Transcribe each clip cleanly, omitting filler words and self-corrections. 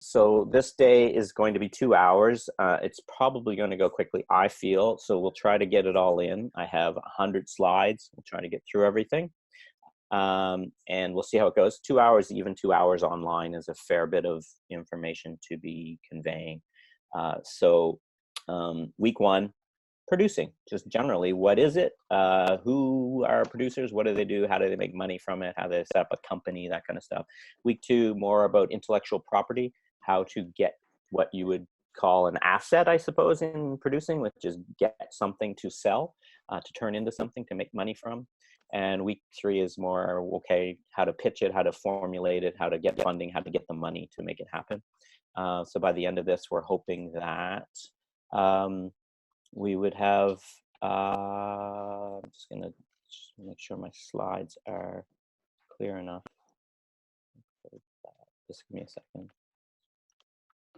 So this day is going to be 2 hours. It's probably going to go quickly, I feel. So we'll try to get it all in. I have 100 slides. We'll try to get through everything. And we'll see how it goes. 2 hours, even 2 hours online is a fair bit of information to be conveying. Week one, producing. Just generally, what is it? Who are producers? What do they do? How do they make money from it? How do they set up a company? That kind of stuff. Week two, more about intellectual property, how to get what you would call an asset, I suppose, in producing, which is get something to sell, to turn into something to make money from. And week three is more, okay, how to pitch it, how to formulate it, how to get funding, how to get the money to make it happen. So by the end of this, we're hoping that we would have, I'm just gonna make sure my slides are clear enough. Just give me a second.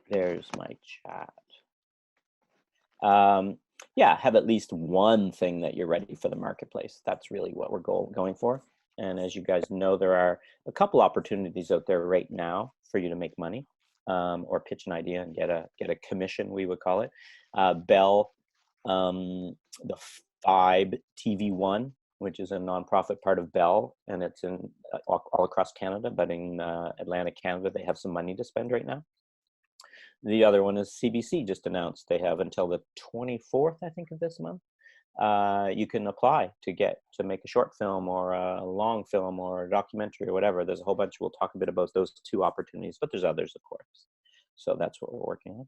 There's my chat. Yeah, have at least one thing that you're ready for the marketplace. That's really what we're going for. And as you guys know, there are a couple opportunities out there right now for you to make money, or pitch an idea and get a commission, we would call it. Bell, the FIBE TV1, which is a nonprofit part of Bell, and it's in all across Canada, but in Atlantic Canada, they have some money to spend right now. The other one is CBC just announced they have until the 24th, I think, of this month. You can apply to make a short film or a long film or a documentary or whatever. There's a whole bunch. We'll talk a bit about those two opportunities, but there's others, of course. So that's what we're working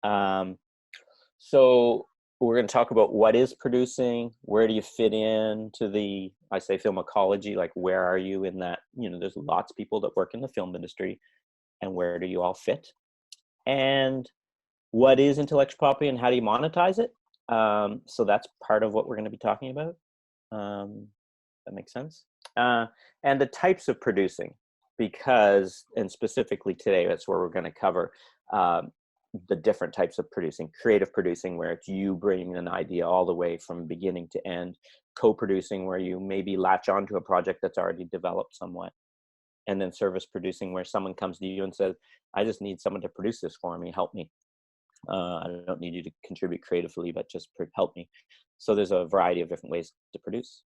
on. So we're going to talk about what is producing, where do you fit in to the, I say film ecology, like where are you in that, there's lots of people that work in the film industry, and where do you all fit? And what is intellectual property and how do you monetize it? So that's part of what we're going to be talking about. That makes sense. And the types of producing, and specifically today, that's where we're going to cover the different types of producing. Creative producing, where it's you bringing an idea all the way from beginning to end. Co-producing, where you maybe latch onto a project that's already developed somewhat. And then service producing, where someone comes to you and says, I just need someone to produce this for me, help me. I don't need you to contribute creatively, but just help me. So there's a variety of different ways to produce.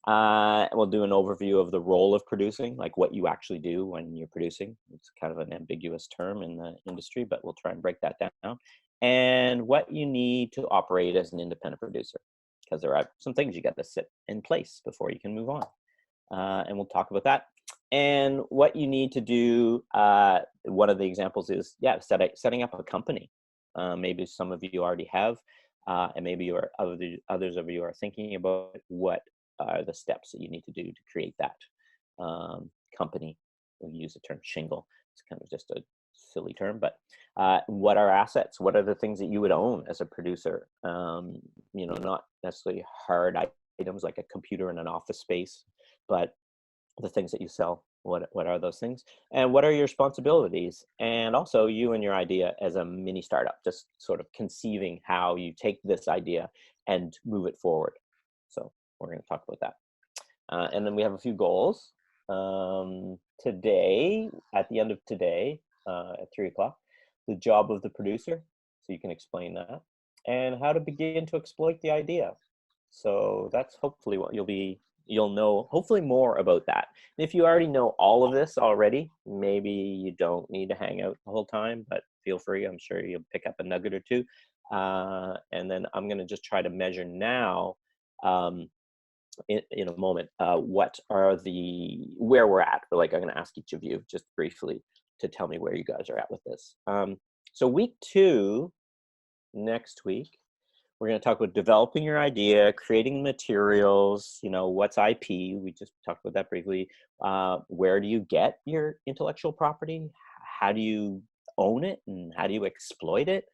We'll do an overview of the role of producing, like what you actually do when you're producing. It's kind of an ambiguous term in the industry, but we'll try and break that down. And what you need to operate as an independent producer, because there are some things you got to set in place before you can move on. And we'll talk about that. And what you need to do, one of the examples is, setting up a company. Maybe some of you already have, and maybe others of you are thinking about what are the steps that you need to do to create that company. We use the term shingle. It's kind of just a silly term, but what are assets? What are the things that you would own as a producer? Not necessarily hard items like a computer in an office space, but the things that you sell, what are those things? And what are your responsibilities? And also you and your idea as a mini startup, just sort of conceiving how you take this idea and move it forward. So we're going to talk about that. And then we have a few goals. Today, at the end of today, at 3 o'clock, the job of the producer. So you can explain that. And how to begin to exploit the idea. So that's hopefully what you'll know hopefully more about that. And if you already know all of this already, maybe you don't need to hang out the whole time, but feel free. I'm sure you'll pick up a nugget or two. And then I'm going to just try to measure now, in a moment, where we're at. But I'm going to ask each of you just briefly to tell me where you guys are at with this. So week 2, next week, we're going to talk about developing your idea, creating materials, what's IP. We just talked about that briefly. Where do you get your intellectual property? How do you own it? And how do you exploit it?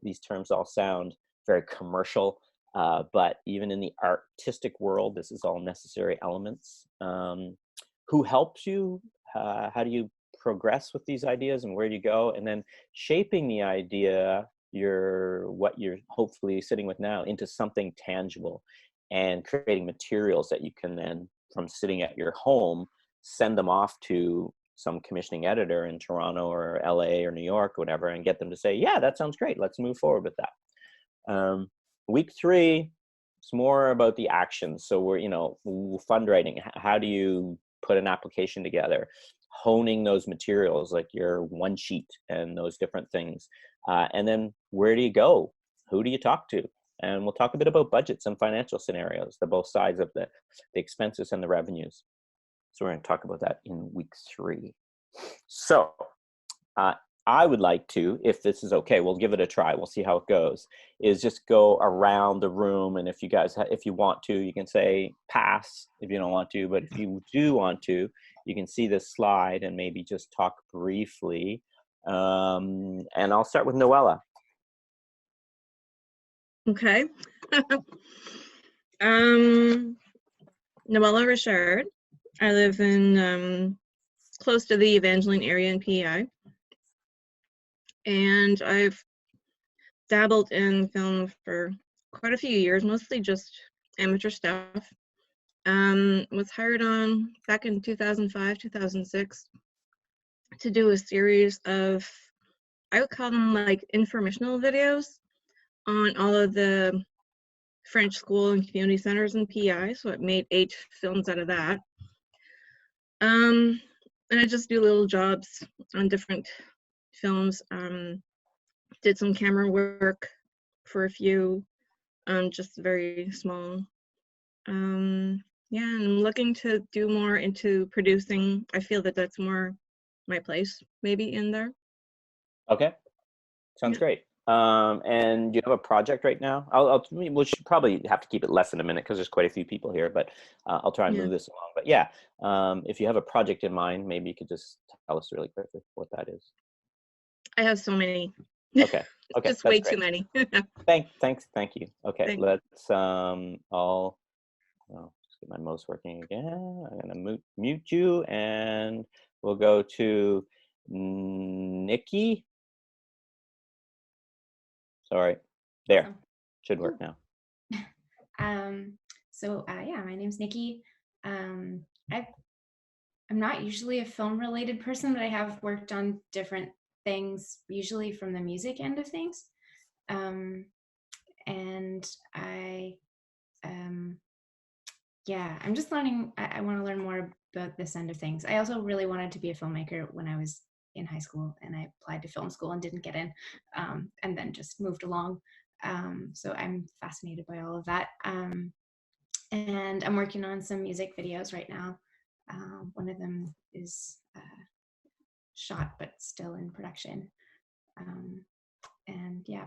These terms all sound very commercial, but even in the artistic world, this is all necessary elements. Who helps you? How do you progress with these ideas, and where do you go? And then shaping the idea, what you're hopefully sitting with now, into something tangible, and creating materials that you can then, from sitting at your home, send them off to some commissioning editor in Toronto or LA or New York or whatever, and get them to say, yeah, that sounds great. Let's move forward with that. Week 3, it's more about the actions. So we're, fundraising. How do you put an application together? Honing those materials, like your one sheet and those different things. And then where do you go? Who do you talk to? And we'll talk a bit about budgets and financial scenarios, the both sides of the expenses and the revenues. So we're going to talk about that in week 3. So I would like to, if this is okay, we'll give it a try. We'll see how it goes. Is just go around the room, and if you guys, if you want to, you can say pass if you don't want to. But if you do want to, you can see this slide and maybe just talk briefly. And I'll start with Noella. Okay. Noella Richard. I live in close to the Evangeline area in PEI. And I've dabbled in film for quite a few years, mostly just amateur stuff. Was hired on back in 2005, 2006 to do a series of, I would call them like informational videos on all of the French school and community centers in PEI. So it made 8 films out of that. And I just do little jobs on different films. Did some camera work for a few, just very small. Yeah, and I'm looking to do more into producing. I feel that that's more my place, maybe in there. Okay, sounds great. And do you have a project right now? We should probably have to keep it less than a minute because there's quite a few people here, but I'll try and move this along. But yeah, if you have a project in mind, maybe you could just tell us really quickly what that is. I have so many. Okay. Okay. Just way too many. Thank you. Okay, Thanks. let's just get my mouse working again. I'm gonna mute you, and we'll go to Nikki. Sorry, there. Should work now. Yeah, my name's Nikki. I'm not usually a film related person, but I have worked on different things, usually from the music end of things. And I'm just learning. I want to learn more about this end of things. I also really wanted to be a filmmaker when I was in high school, and I applied to film school and didn't get in, and then just moved along. So I'm fascinated by all of that. And I'm working on some music videos right now. One of them is shot, but still in production. And yeah.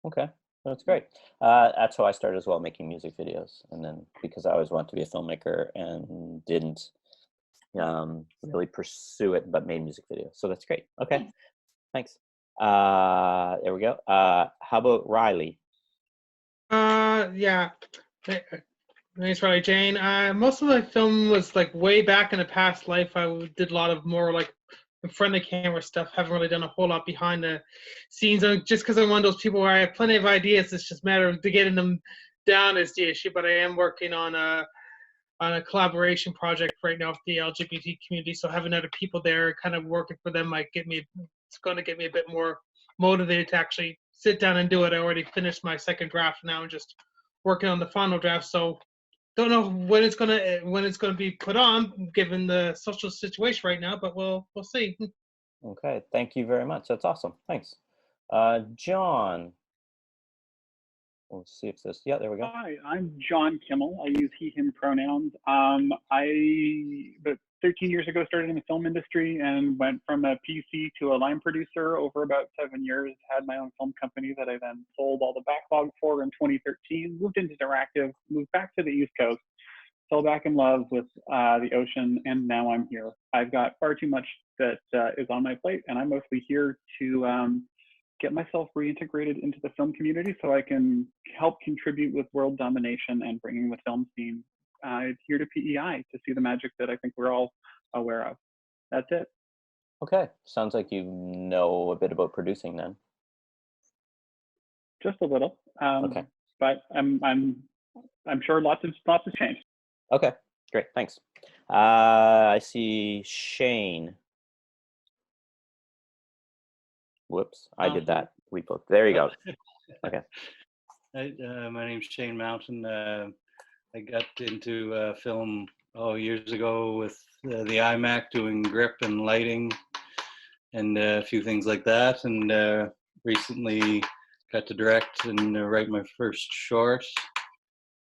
Okay, that's great. That's how I started as well, making music videos. And then because I always wanted to be a filmmaker and didn't really pursue it, but made music videos. So that's great. Okay, thanks. There we go. How about Riley? Yeah. Thanks, Riley Jane. Most of my film was like way back in a past life. I did a lot of more like in front of the camera stuff. Haven't really done a whole lot behind the scenes. Just because I'm one of those people where I have plenty of ideas, it's just a matter of getting them down is the issue. But I am working on a collaboration project right now with the LGBT community. So having other people there, kind of working for them, it's going to get me a bit more motivated to actually sit down and do it. I already finished my second draft now and just working on the final draft. So don't know when it's gonna be put on, given the social situation right now, but we'll see. Okay, thank you very much. That's awesome. Thanks, John. We'll see if this. Yeah, there we go. Hi, I'm John Kimmel. I use he/him pronouns. About 13 years ago started in the film industry and went from a PC to a line producer over about 7 years. Had my own film company that I then sold all the backlog for in 2013. Moved into interactive. Moved back to the East Coast. Fell back in love with the ocean, and now I'm here. I've got far too much that is on my plate, and I'm mostly here to get myself reintegrated into the film community so I can help contribute with world domination and bringing the film scene here to PEI to see the magic that I think we're all aware of. That's it. Okay, sounds like you know a bit about producing then. Just a little. Okay. But I'm sure lots has changed. Okay, great, thanks. I see Shane. Whoops, I did that. We both. There you go. Okay. My name's Shane Mountain. I got into film years ago with the iMac, doing grip and lighting and a few things like that. And recently got to direct and write my first short,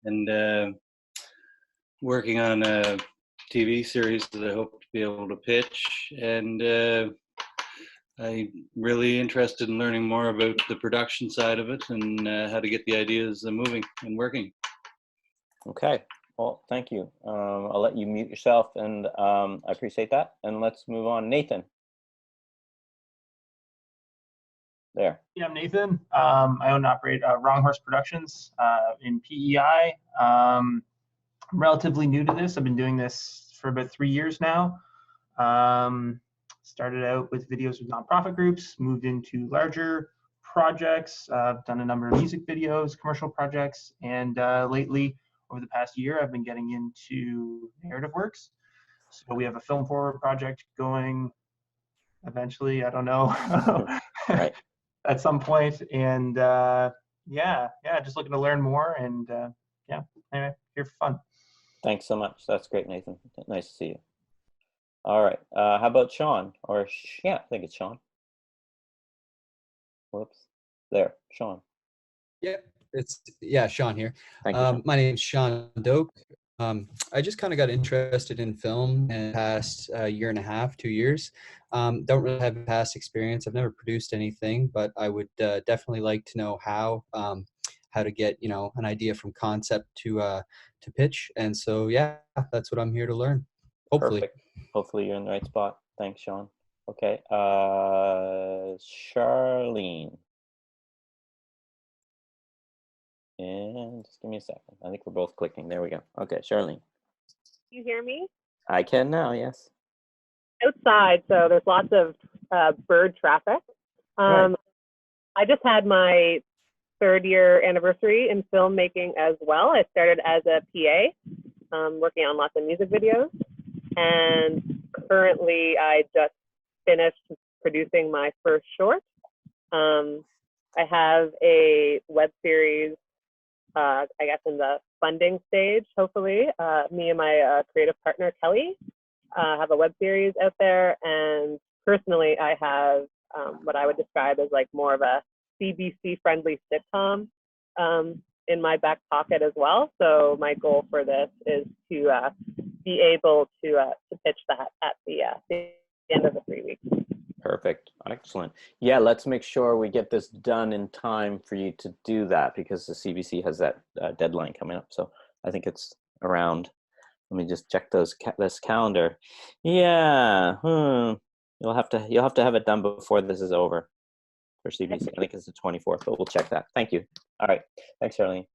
and working on a TV series that I hope to be able to pitch. And I'm really interested in learning more about the production side of it and how to get the ideas moving and working. Okay. Well, thank you. I'll let you mute yourself, and I appreciate that. And let's move on. Nathan. There. Yeah, I'm Nathan. I own and operate Wrong Horse Productions in PEI. I'm relatively new to this. I've been doing this for about 3 years now. Started out with videos with nonprofit groups, moved into larger projects. I've done a number of music videos, commercial projects, and lately, over the past year, I've been getting into narrative works. So we have a Film Forward project going eventually, I don't know, Right. at some point. And yeah, just looking to learn more. And yeah, anyway, here for fun. Thanks so much. That's great, Nathan. Nice to see you. All right. How about Sean? Or yeah, I think it's Sean. Whoops. There, Sean. Yep, Sean here. Thank you. Sean. My name's Sean Doak. I just kind of got interested in film in the past year and a half, 2 years. Don't really have past experience. I've never produced anything, but I would definitely like to know how to get an idea from concept to pitch. And so yeah, that's what I'm here to learn. Hopefully. Perfect. Hopefully you're in the right spot. Thanks, Sean. Okay. Charlene. And just give me a second. I think we're both clicking. There we go. Okay, Charlene. You hear me? I can now, yes. Outside, so there's lots of bird traffic. Right. I just had my 3rd year anniversary in filmmaking as well. I started as a PA, working on lots of music videos. And currently I just finished producing my first short. I have a web series, I guess in the funding stage, hopefully. Me and my creative partner, Kelly, have a web series out there. And personally, I have what I would describe as like more of a CBC friendly sitcom in my back pocket as well. So my goal for this is to be able to pitch that at the end of the 3 weeks. Perfect. Excellent. Yeah, let's make sure we get this done in time for you to do that, because the CBC has that deadline coming up. So I think it's around, let me just check this calendar. Yeah. You'll have to have it done before this is over for CBC. I think it's the 24th, but we'll check that. Thank you. All right. Thanks, Charlene.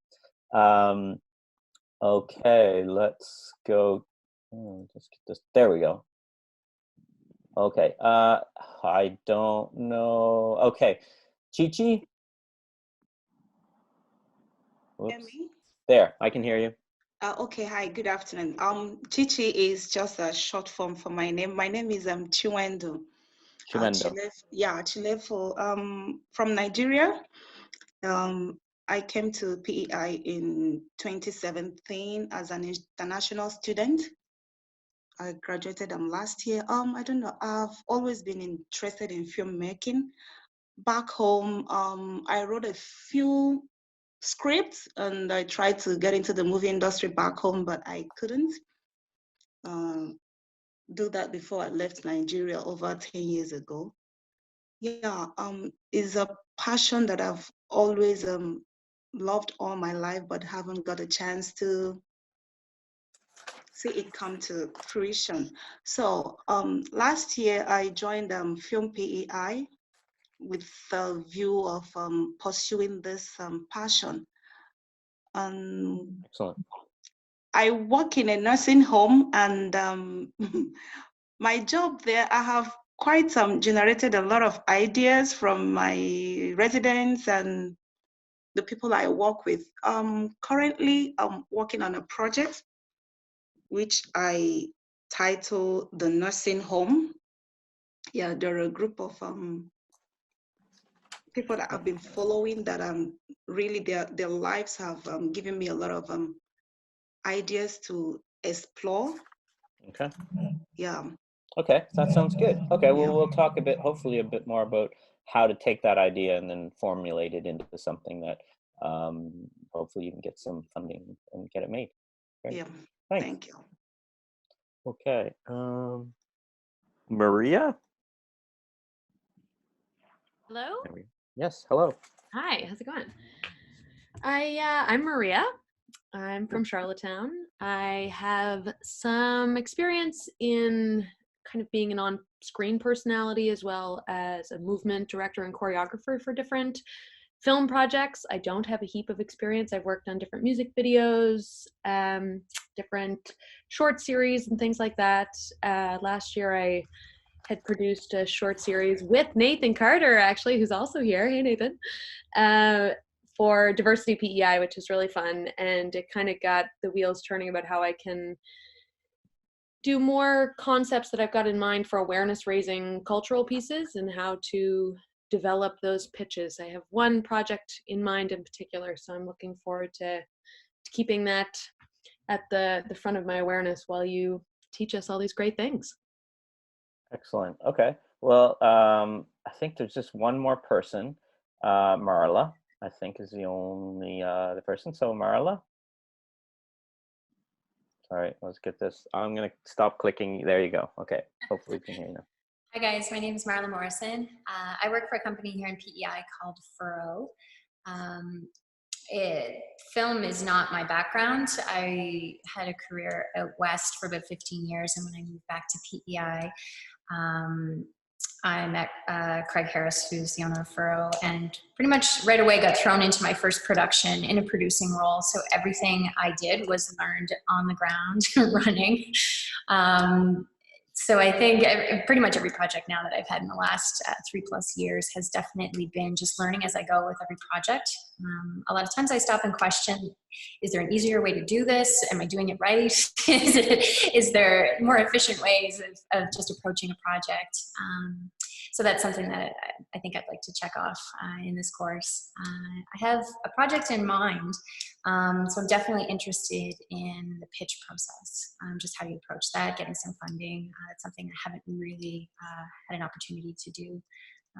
Okay, let's go. Just get this. There we go. Okay. I don't know. Okay. Chi-Chi? Hear me? There, I can hear you. Okay, hi, good afternoon. Chichi is just a short form for my name. My name is Chiwendo. Chilefo, from Nigeria. I came to PEI in 2017 as an international student. I graduated last year. I don't know, I've always been interested in filmmaking. Back home, I wrote a few scripts and I tried to get into the movie industry back home, but I couldn't do that before I left Nigeria over 10 years ago. Yeah, it's a passion that I've always loved all my life, but haven't got a chance to see it come to fruition. So last year I joined FilmPEI with the view of pursuing this passion. Excellent. I work in a nursing home, and my job there, I have quite generated a lot of ideas from my residents and the people I work with. Currently, I'm working on a project which I title The Nursing Home. Yeah, there are a group of people that I've been following that really their lives have given me a lot of ideas to explore. Okay. Yeah. Okay, that sounds good. Okay, well, Yeah. we'll talk a bit, hopefully a bit more about how to take that idea and then formulate it into something that hopefully you can get some funding and get it made. Great. Yeah. Thanks. Thank you. Okay. Maria? Hello? Yes, hello. Hi, how's it going? I'm Maria. I'm from Charlottetown. I have some experience in kind of being an on-screen personality as well as a movement director and choreographer for different film projects. I don't have a heap of experience. I've worked on different music videos, different short series and things like that. Last year I had produced a short series with Nathan Carter, actually, who's also here. Hey, Nathan. For Diversity PEI, which is really fun. And it kind of got the wheels turning about how I can do more concepts that I've got in mind for awareness raising cultural pieces and how to develop those pitches. I have one project in mind in particular, so I'm looking forward to keeping that at the front of my awareness while you teach us all these great things. Excellent. Okay. Well, I think there's just one more person. Marla, I think, is the only the person. So Marla. All right, let's get this. I'm going to stop clicking. There you go. Okay. Hopefully we can hear you now. Hi guys, my name is Marla Morrison. I work for a company here in PEI called Furrow. Film is not my background. I had a career out west for about 15 years, and when I moved back to PEI, I met Craig Harris, who's the owner of Furrow, and pretty much right away got thrown into my first production in a producing role. So everything I did was learned on the ground, running. So I think pretty much every project now that I've had in the last 3+ years has definitely been just learning as I go with every project. A lot of times I stop and question, is there an easier way to do this? Am I doing it right? Is there more efficient ways of just approaching a project? So that's something that I think I'd like to check off in this course. I have a project in mind, so I'm definitely interested in the pitch process, just how you approach that, getting some funding. That's something I haven't really had an opportunity to do.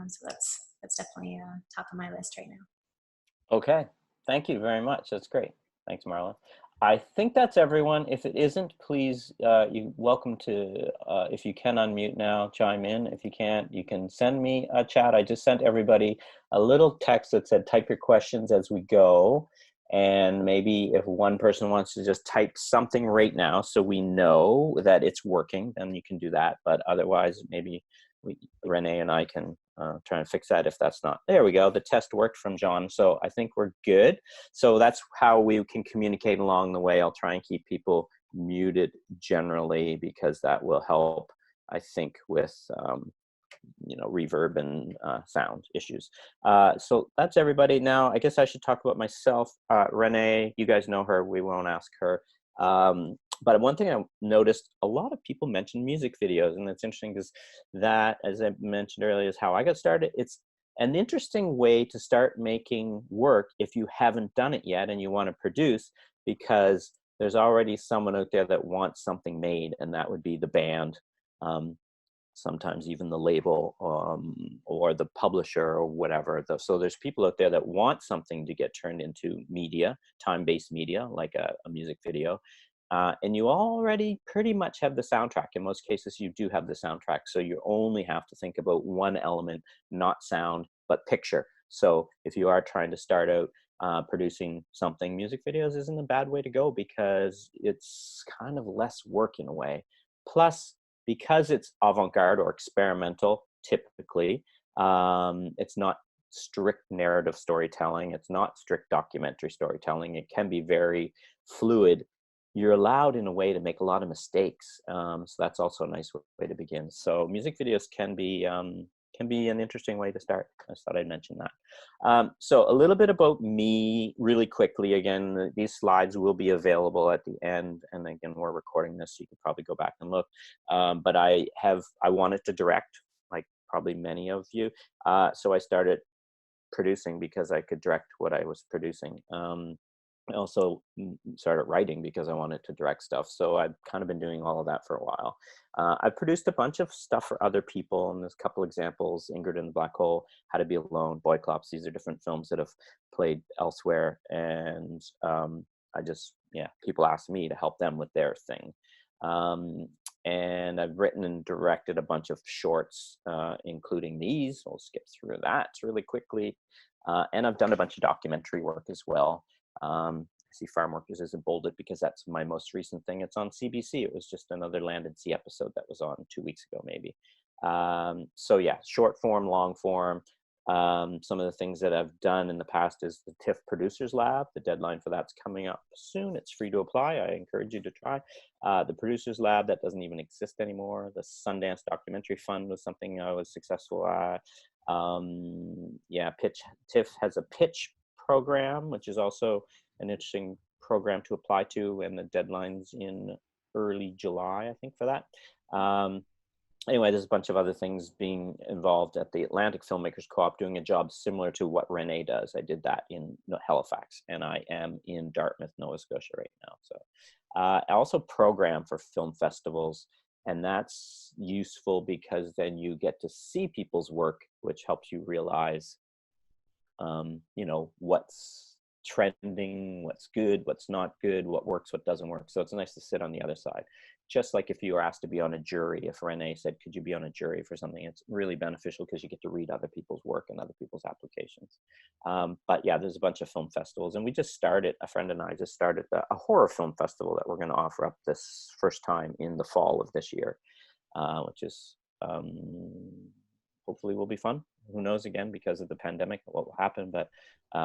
So that's definitely top of my list right now. Okay. Thank you very much. That's great. Thanks, Marla. I think that's everyone. If it isn't, please, you're welcome to, if you can unmute now, chime in. If you can't, you can send me a chat. I just sent everybody a little text that said, type your questions as we go. And maybe if one person wants to just type something right now so we know that it's working, then you can do that. But otherwise, maybe Renee and I can try and fix that if that's not. There we go. The test worked from John. So I think we're good. So that's how we can communicate along the way. I'll try and keep people muted generally because that will help, I think, with reverb and sound issues. So that's everybody. Now, I guess I should talk about myself. Renee, you guys know her. We won't ask her. But one thing I noticed, a lot of people mention music videos, and it's interesting because that, as I mentioned earlier, is how I got started. It's an interesting way to start making work if you haven't done it yet and you want to produce, because there's already someone out there that wants something made, and that would be the band, sometimes even the label, or the publisher or whatever. So there's people out there that want something to get turned into media, time-based media, like a music video. And you already pretty much have the soundtrack. In most cases, you do have the soundtrack. So you only have to think about one element, not sound, but picture. So if you are trying to start out producing something, music videos isn't a bad way to go because it's kind of less work in a way. Plus, because it's avant-garde or experimental, typically, it's not strict narrative storytelling. It's not strict documentary storytelling. It can be very fluid. You're allowed in a way to make a lot of mistakes. So that's also a nice way to begin. So music videos can be an interesting way to start. I just thought I'd mention that. So a little bit about me really quickly. Again, these slides will be available at the end. And again, we're recording this, so you could probably go back and look. But I wanted to direct, like probably many of you. So I started producing because I could direct what I was producing. I also started writing because I wanted to direct stuff. So I've kind of been doing all of that for a while. I've produced a bunch of stuff for other people, and there's a couple examples: Ingrid and the Black Hole, How to Be Alone, Boy Clops. These are different films that have played elsewhere. And people ask me to help them with their thing. And I've written and directed a bunch of shorts, including these. We'll skip through that really quickly. And I've done a bunch of documentary work as well. I see Farm Workers isn't bolded because that's my most recent thing. It's on CBC. It was just another Land and Sea episode that was on 2 weeks ago, maybe. So yeah, short form, long form. Some of the things that I've done in the past is the TIFF Producers Lab. The deadline for that's coming up soon. It's free to apply. I encourage you to try. The Producers Lab, that doesn't even exist anymore. The Sundance Documentary Fund was something I was successful at. TIFF has a pitch program, which is also an interesting program to apply to, and the deadline's in early July, I think, for that. Anyway, there's a bunch of other things being involved at the Atlantic Filmmakers Co-op, doing a job similar to what Renee does. I did that in Halifax, and I am in Dartmouth, Nova Scotia right now. So I also program for film festivals, and that's useful because then you get to see people's work, which helps you realize what's trending, what's good, what's not good, what works, what doesn't work. So it's nice to sit on the other side. Just like if you were asked to be on a jury, if Renee said, could you be on a jury for something, it's really beneficial because you get to read other people's work and other people's applications. But yeah, there's a bunch of film festivals, and a friend and I just started a horror film festival that we're going to offer up this first time in the fall of this year, which is hopefully will be fun. Who knows, again, because of the pandemic, what will happen, but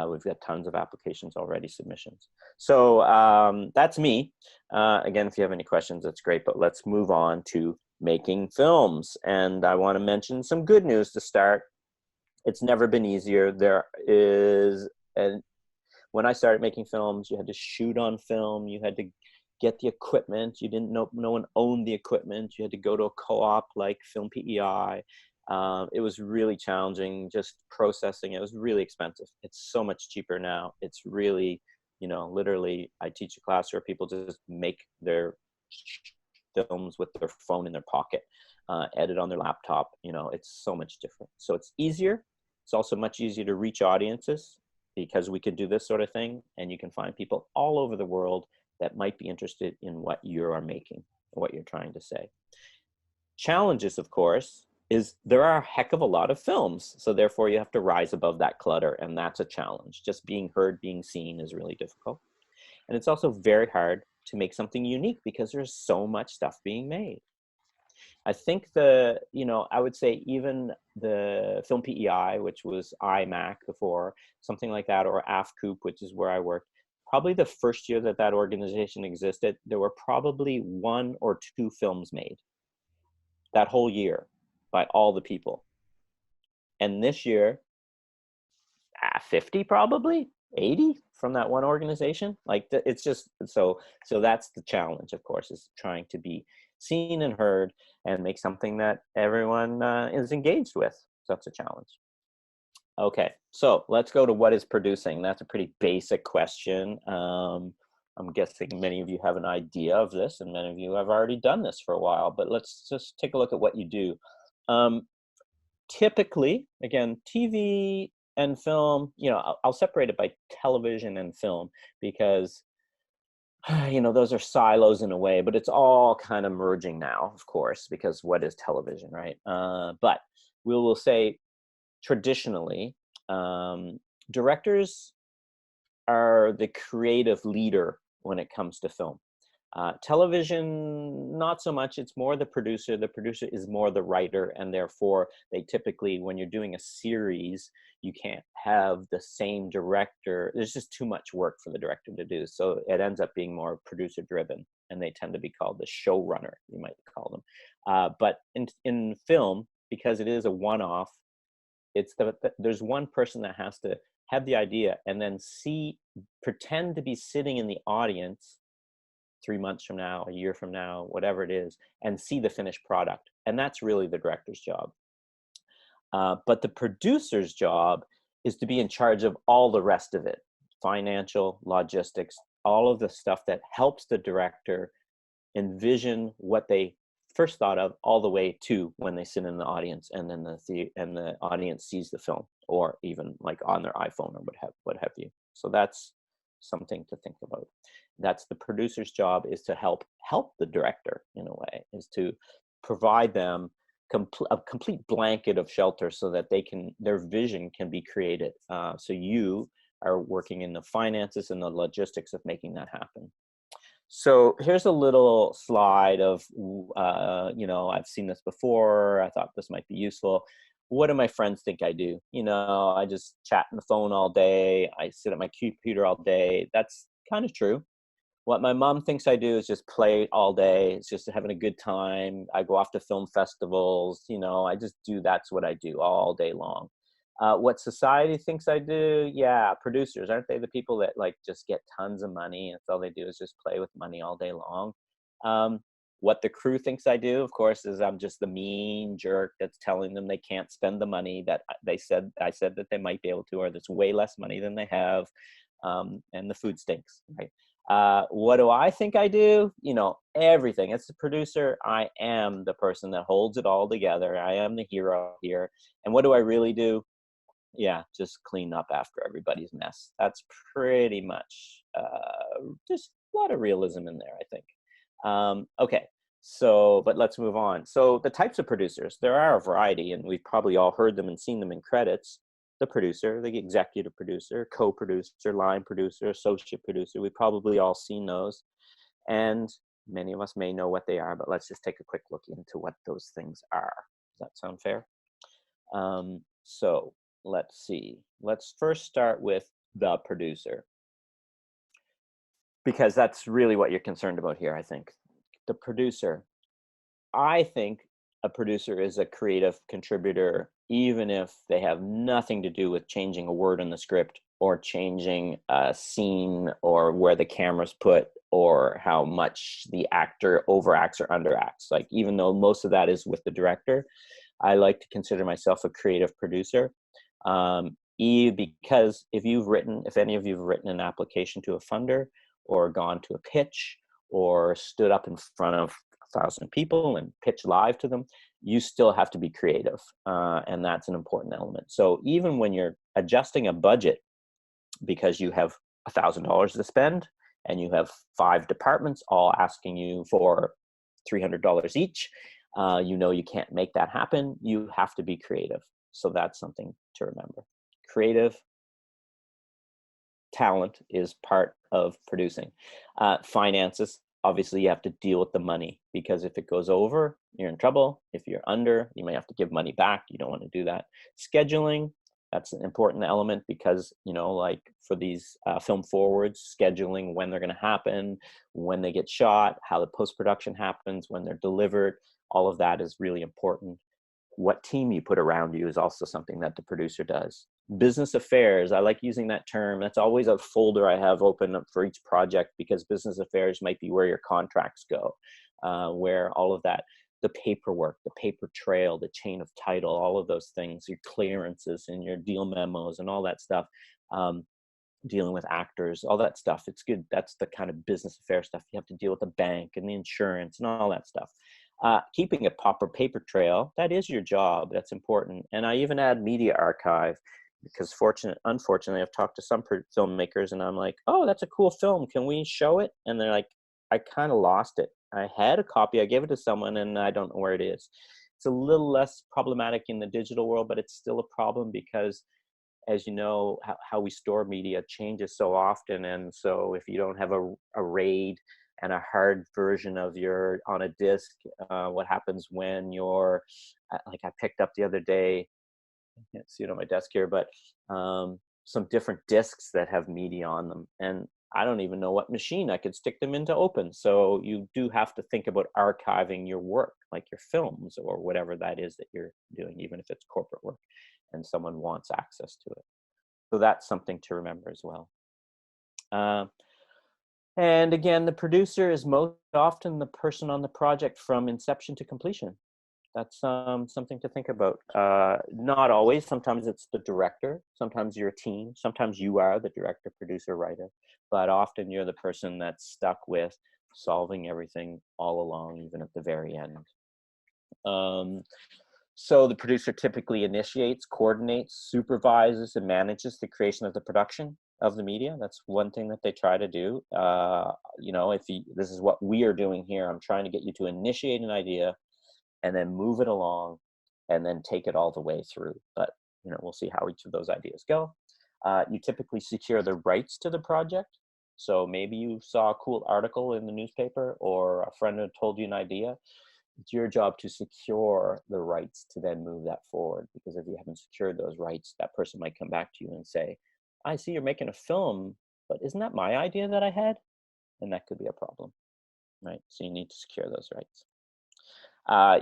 we've got tons of applications already, submissions. So that's me. Again, if you have any questions, that's great, but let's move on to making films. And I want to mention some good news to start. It's never been easier. When I started making films, you had to shoot on film, you had to get the equipment, no one owned the equipment, you had to go to a co-op like FilmPEI. It was really challenging, just processing. It was really expensive. It's so much cheaper now. It's really, literally, I teach a class where people just make their films with their phone in their pocket, edit on their laptop. It's so much different. So it's easier. It's also much easier to reach audiences because we can do this sort of thing, and you can find people all over the world that might be interested in what you are making, what you're trying to say. Challenges, of course, is there are a heck of a lot of films. So therefore you have to rise above that clutter, and that's a challenge. Just being heard, being seen is really difficult. And it's also very hard to make something unique because there's so much stuff being made. I think I would say even the FilmPEI, which was IMAC before, something like that, or AFCOOP, which is where I worked, probably the first year that organization existed, there were probably 1 or 2 films made that whole year by all the people. And this year, 50 probably, 80 from that one organization. Like it's just, so that's the challenge, of course, is trying to be seen and heard and make something that everyone is engaged with. So that's a challenge. Okay, so let's go to what is producing. That's a pretty basic question. I'm guessing many of you have an idea of this, and many of you have already done this for a while, but let's just take a look at what you do. Typically, again, TV and film, I'll separate it by television and film because, those are silos in a way, but it's all kind of merging now, of course, because what is television, right? But we will say traditionally, directors are the creative leader when it comes to film. Television, not so much. It's more the producer. The producer is more the writer, and therefore they typically, when you're doing a series, you can't have the same director. There's just too much work for the director to do. So it ends up being more producer driven, and they tend to be called the showrunner, you might call them. But in film, because it is a one-off, there's one person that has to have the idea and then pretend to be sitting in the audience 3 months from now, a year from now, whatever it is, and see the finished product. And that's really the director's job. But the producer's job is to be in charge of all the rest of it, financial, logistics, all of the stuff that helps the director envision what they first thought of all the way to when they sit in the audience, and then the audience sees the film, or even like on their iPhone or what have you. So that's something to think about. That's the producer's job, is to help the director in a way, is to provide them a complete blanket of shelter so that their vision can be created. So you are working in the finances and the logistics of making that happen. So here's a little slide of, I've seen this before. I thought this might be useful. What do my friends think I do? I just chat on the phone all day. I sit at my computer all day. That's kind of true. What my mom thinks I do is just play all day. It's just having a good time. I go off to film festivals. I just do, that's what I do all day long. What society thinks I do, yeah, producers, aren't they the people that like just get tons of money, and that's all they do is just play with money all day long? What the crew thinks I do, of course, is I'm just the mean jerk that's telling them they can't spend the money that I said that they might be able to, or there's way less money than they have, and the food stinks, right? What do I think I do? Everything. As a producer, I am the person that holds it all together. I am the hero here. And what do I really do? Yeah, just clean up after everybody's mess. That's pretty much just a lot of realism in there, I think. Okay, but let's move on. So the types of producers, there are a variety, and we've probably all heard them and seen them in credits. The producer, the executive producer, co-producer, line producer, associate producer. We've probably all seen those. And many of us may know what they are, but let's just take a quick look into what those things are. Does that sound fair? So let's see. Let's first start with the producer, because that's really what you're concerned about here, I think. The producer. I think a producer is a creative contributor, even if they have nothing to do with changing a word in the script, or changing a scene, or where the camera's put, or how much the actor overacts or underacts. Like, even though most of that is with the director, I like to consider myself a creative producer. Because if any of you have written an application to a funder, or gone to a pitch, or stood up in front of 1,000 people and pitch live to them, you still have to be creative. And that's an important element. So even when you're adjusting a budget, because you have $1,000 to spend, and you have 5 departments all asking you for $300 each, you can't make that happen. You have to be creative. So that's something to remember. Creative talent is part of producing. Finances, obviously you have to deal with the money, because if it goes over, you're in trouble. If you're under, you may have to give money back. You don't want to do that. Scheduling, that's an important element, because, like for these film forwards, scheduling when they're going to happen, when they get shot, how the post-production happens, when they're delivered, all of that is really important. What team you put around you is also something that the producer does. Business affairs, I like using that term. That's always a folder I have open up for each project, because business affairs might be where your contracts go, where all of that, the paperwork, the paper trail, the chain of title, all of those things, your clearances and your deal memos and all that stuff, dealing with actors, all that stuff. It's good. That's the kind of business affair stuff. You have to deal with the bank and the insurance and all that stuff. Keeping a proper paper trail, that is your job. That's important. And I even add media archive, because unfortunately, I've talked to some filmmakers and I'm like, oh, that's a cool film. Can we show it? And they're like, I kind of lost it. I had a copy. I gave it to someone and I don't know where it is. It's a little less problematic in the digital world, but it's still a problem, because as you know, how we store media changes so often. And so if you don't have a RAID and a hard version of on a disc, what happens when like I picked up the other day, I can't see it on my desk here, but some different discs that have media on them. And I don't even know what machine I could stick them in to open. So you do have to think about archiving your work, like your films or whatever that is that you're doing, even if it's corporate work and someone wants access to it. So that's something to remember as well. And again, the producer is most often the person on the project from inception to completion. that's something to think about. Not always. Sometimes it's the director. Sometimes you're a team. Sometimes you are the director, producer, writer. But often you're the person that's stuck with solving everything all along, even at the very end. So the producer typically initiates, coordinates, supervises, and manages the creation of the production of the media. That's one thing that they try to do. You know, this is what we are doing here. I'm trying to get you to initiate an idea and then move it along and then take it all the way through. But, you know, we'll see how each of those ideas go. You typically secure the rights to the project. So maybe you saw a cool article in the newspaper or a friend had told you an idea. It's your job to secure the rights to then move that forward, because if you haven't secured those rights, that person might come back to you and say, I see you're making a film, but isn't that my idea that I had? And that could be a problem, right? So you need to secure those rights.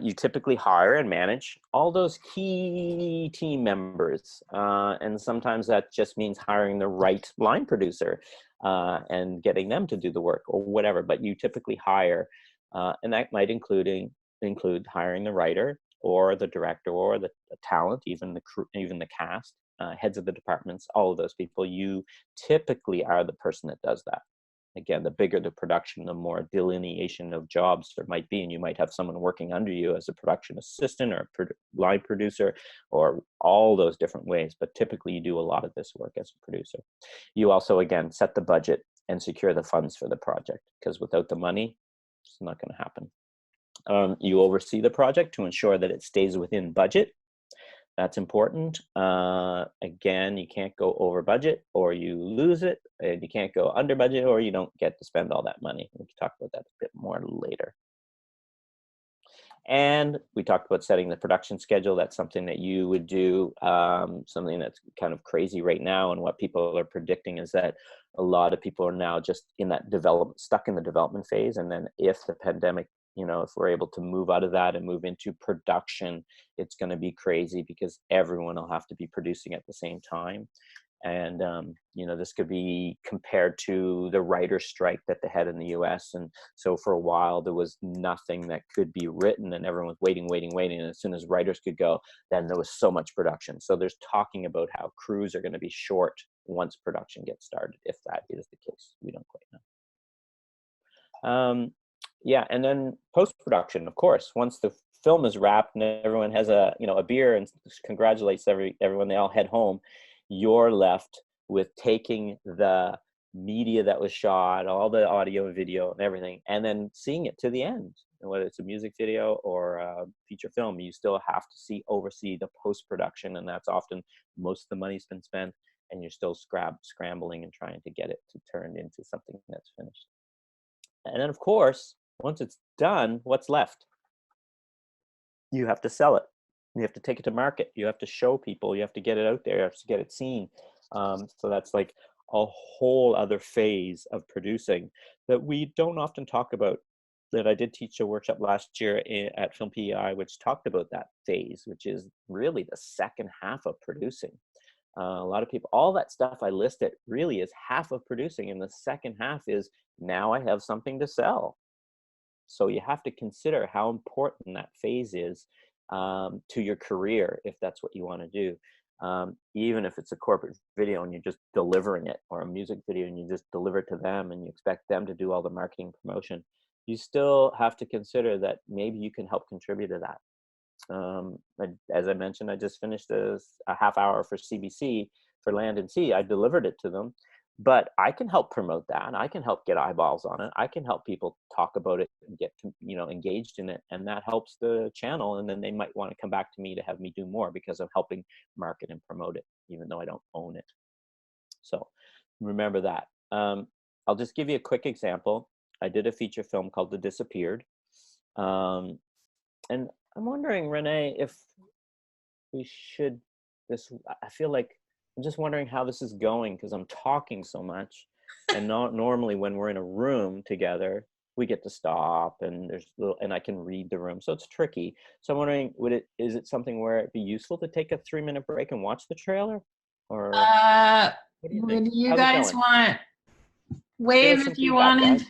You typically hire and manage all those key team members. And sometimes that just means hiring the right line producer and getting them to do the work or whatever, but you typically hire, and that might include hiring the writer or the director or the talent, even the crew, even the cast, heads of the departments, all of those people. You typically are the person that does that. Again, the bigger the production, the more delineation of jobs there might be, and you might have someone working under you as a production assistant or a line producer or all those different ways, but typically you do a lot of this work as a producer. You also, again, set the budget and secure the funds for the project, because without the money, it's not going to happen. You oversee the project to ensure that it stays within budget. That's important. Again, you can't go over budget or you lose it, and you can't go under budget or you don't get to spend all that money. We can talk about that a bit more later. And we talked about setting the production schedule. That's something that you would do, something that's kind of crazy right now. And what people are predicting is that a lot of people are now just in that stuck in the development phase. And then if the pandemic, you know, if we're able to move out of that and move into production, it's going to be crazy because everyone will have to be producing at the same time. And, you know, this could be compared to the writer's strike that they had in the US. And so for a while, there was nothing that could be written and everyone was waiting. And as soon as writers could go, then there was so much production. So there's talking about how crews are going to be short once production gets started, if that is the case. We don't quite know. Yeah, and then post-production, of course, once the film is wrapped and everyone has a beer and congratulates everyone, they all head home, you're left with taking the media that was shot, all the audio and video and everything, and then seeing it to the end. And whether it's a music video or a feature film, you still have to oversee the post-production, and that's often most of the money's been spent, and you're still scrambling and trying to get it to turn into something that's finished. And then, of course, once it's done, what's left? You have to sell it. You have to take it to market. You have to show people. You have to get it out there. You have to get it seen. So that's like a whole other phase of producing that we don't often talk about. That I did teach a workshop last year at FilmPEI, which talked about that phase, which is really the second half of producing. A lot of people, all that stuff I listed really is half of producing, and the second half is now I have something to sell. So you have to consider how important that phase is to your career, if that's what you want to do. Even if it's a corporate video and you're just delivering it, or a music video and you just deliver it to them and you expect them to do all the marketing promotion, you still have to consider that maybe you can help contribute to that. As I mentioned, I just finished a half hour for CBC for Land and Sea. I delivered it to them, but I can help promote that. I can help get eyeballs on it. I can help people talk about it and get, engaged in it. And that helps the channel. And then they might want to come back to me to have me do more because I'm helping market and promote it, even though I don't own it. So remember that. I'll just give you a quick example. I did a feature film called The Disappeared. And I'm wondering, Renee, if we should, I feel like, I'm just wondering how this is going because I'm talking so much. And not normally when we're in a room together, we get to stop and and I can read the room. So it's tricky. So I'm wondering, is it something where it'd be useful to take a 3-minute break and watch the trailer? Or what do you think? Would you How's it guys going? want wave some if you feedback, wanted?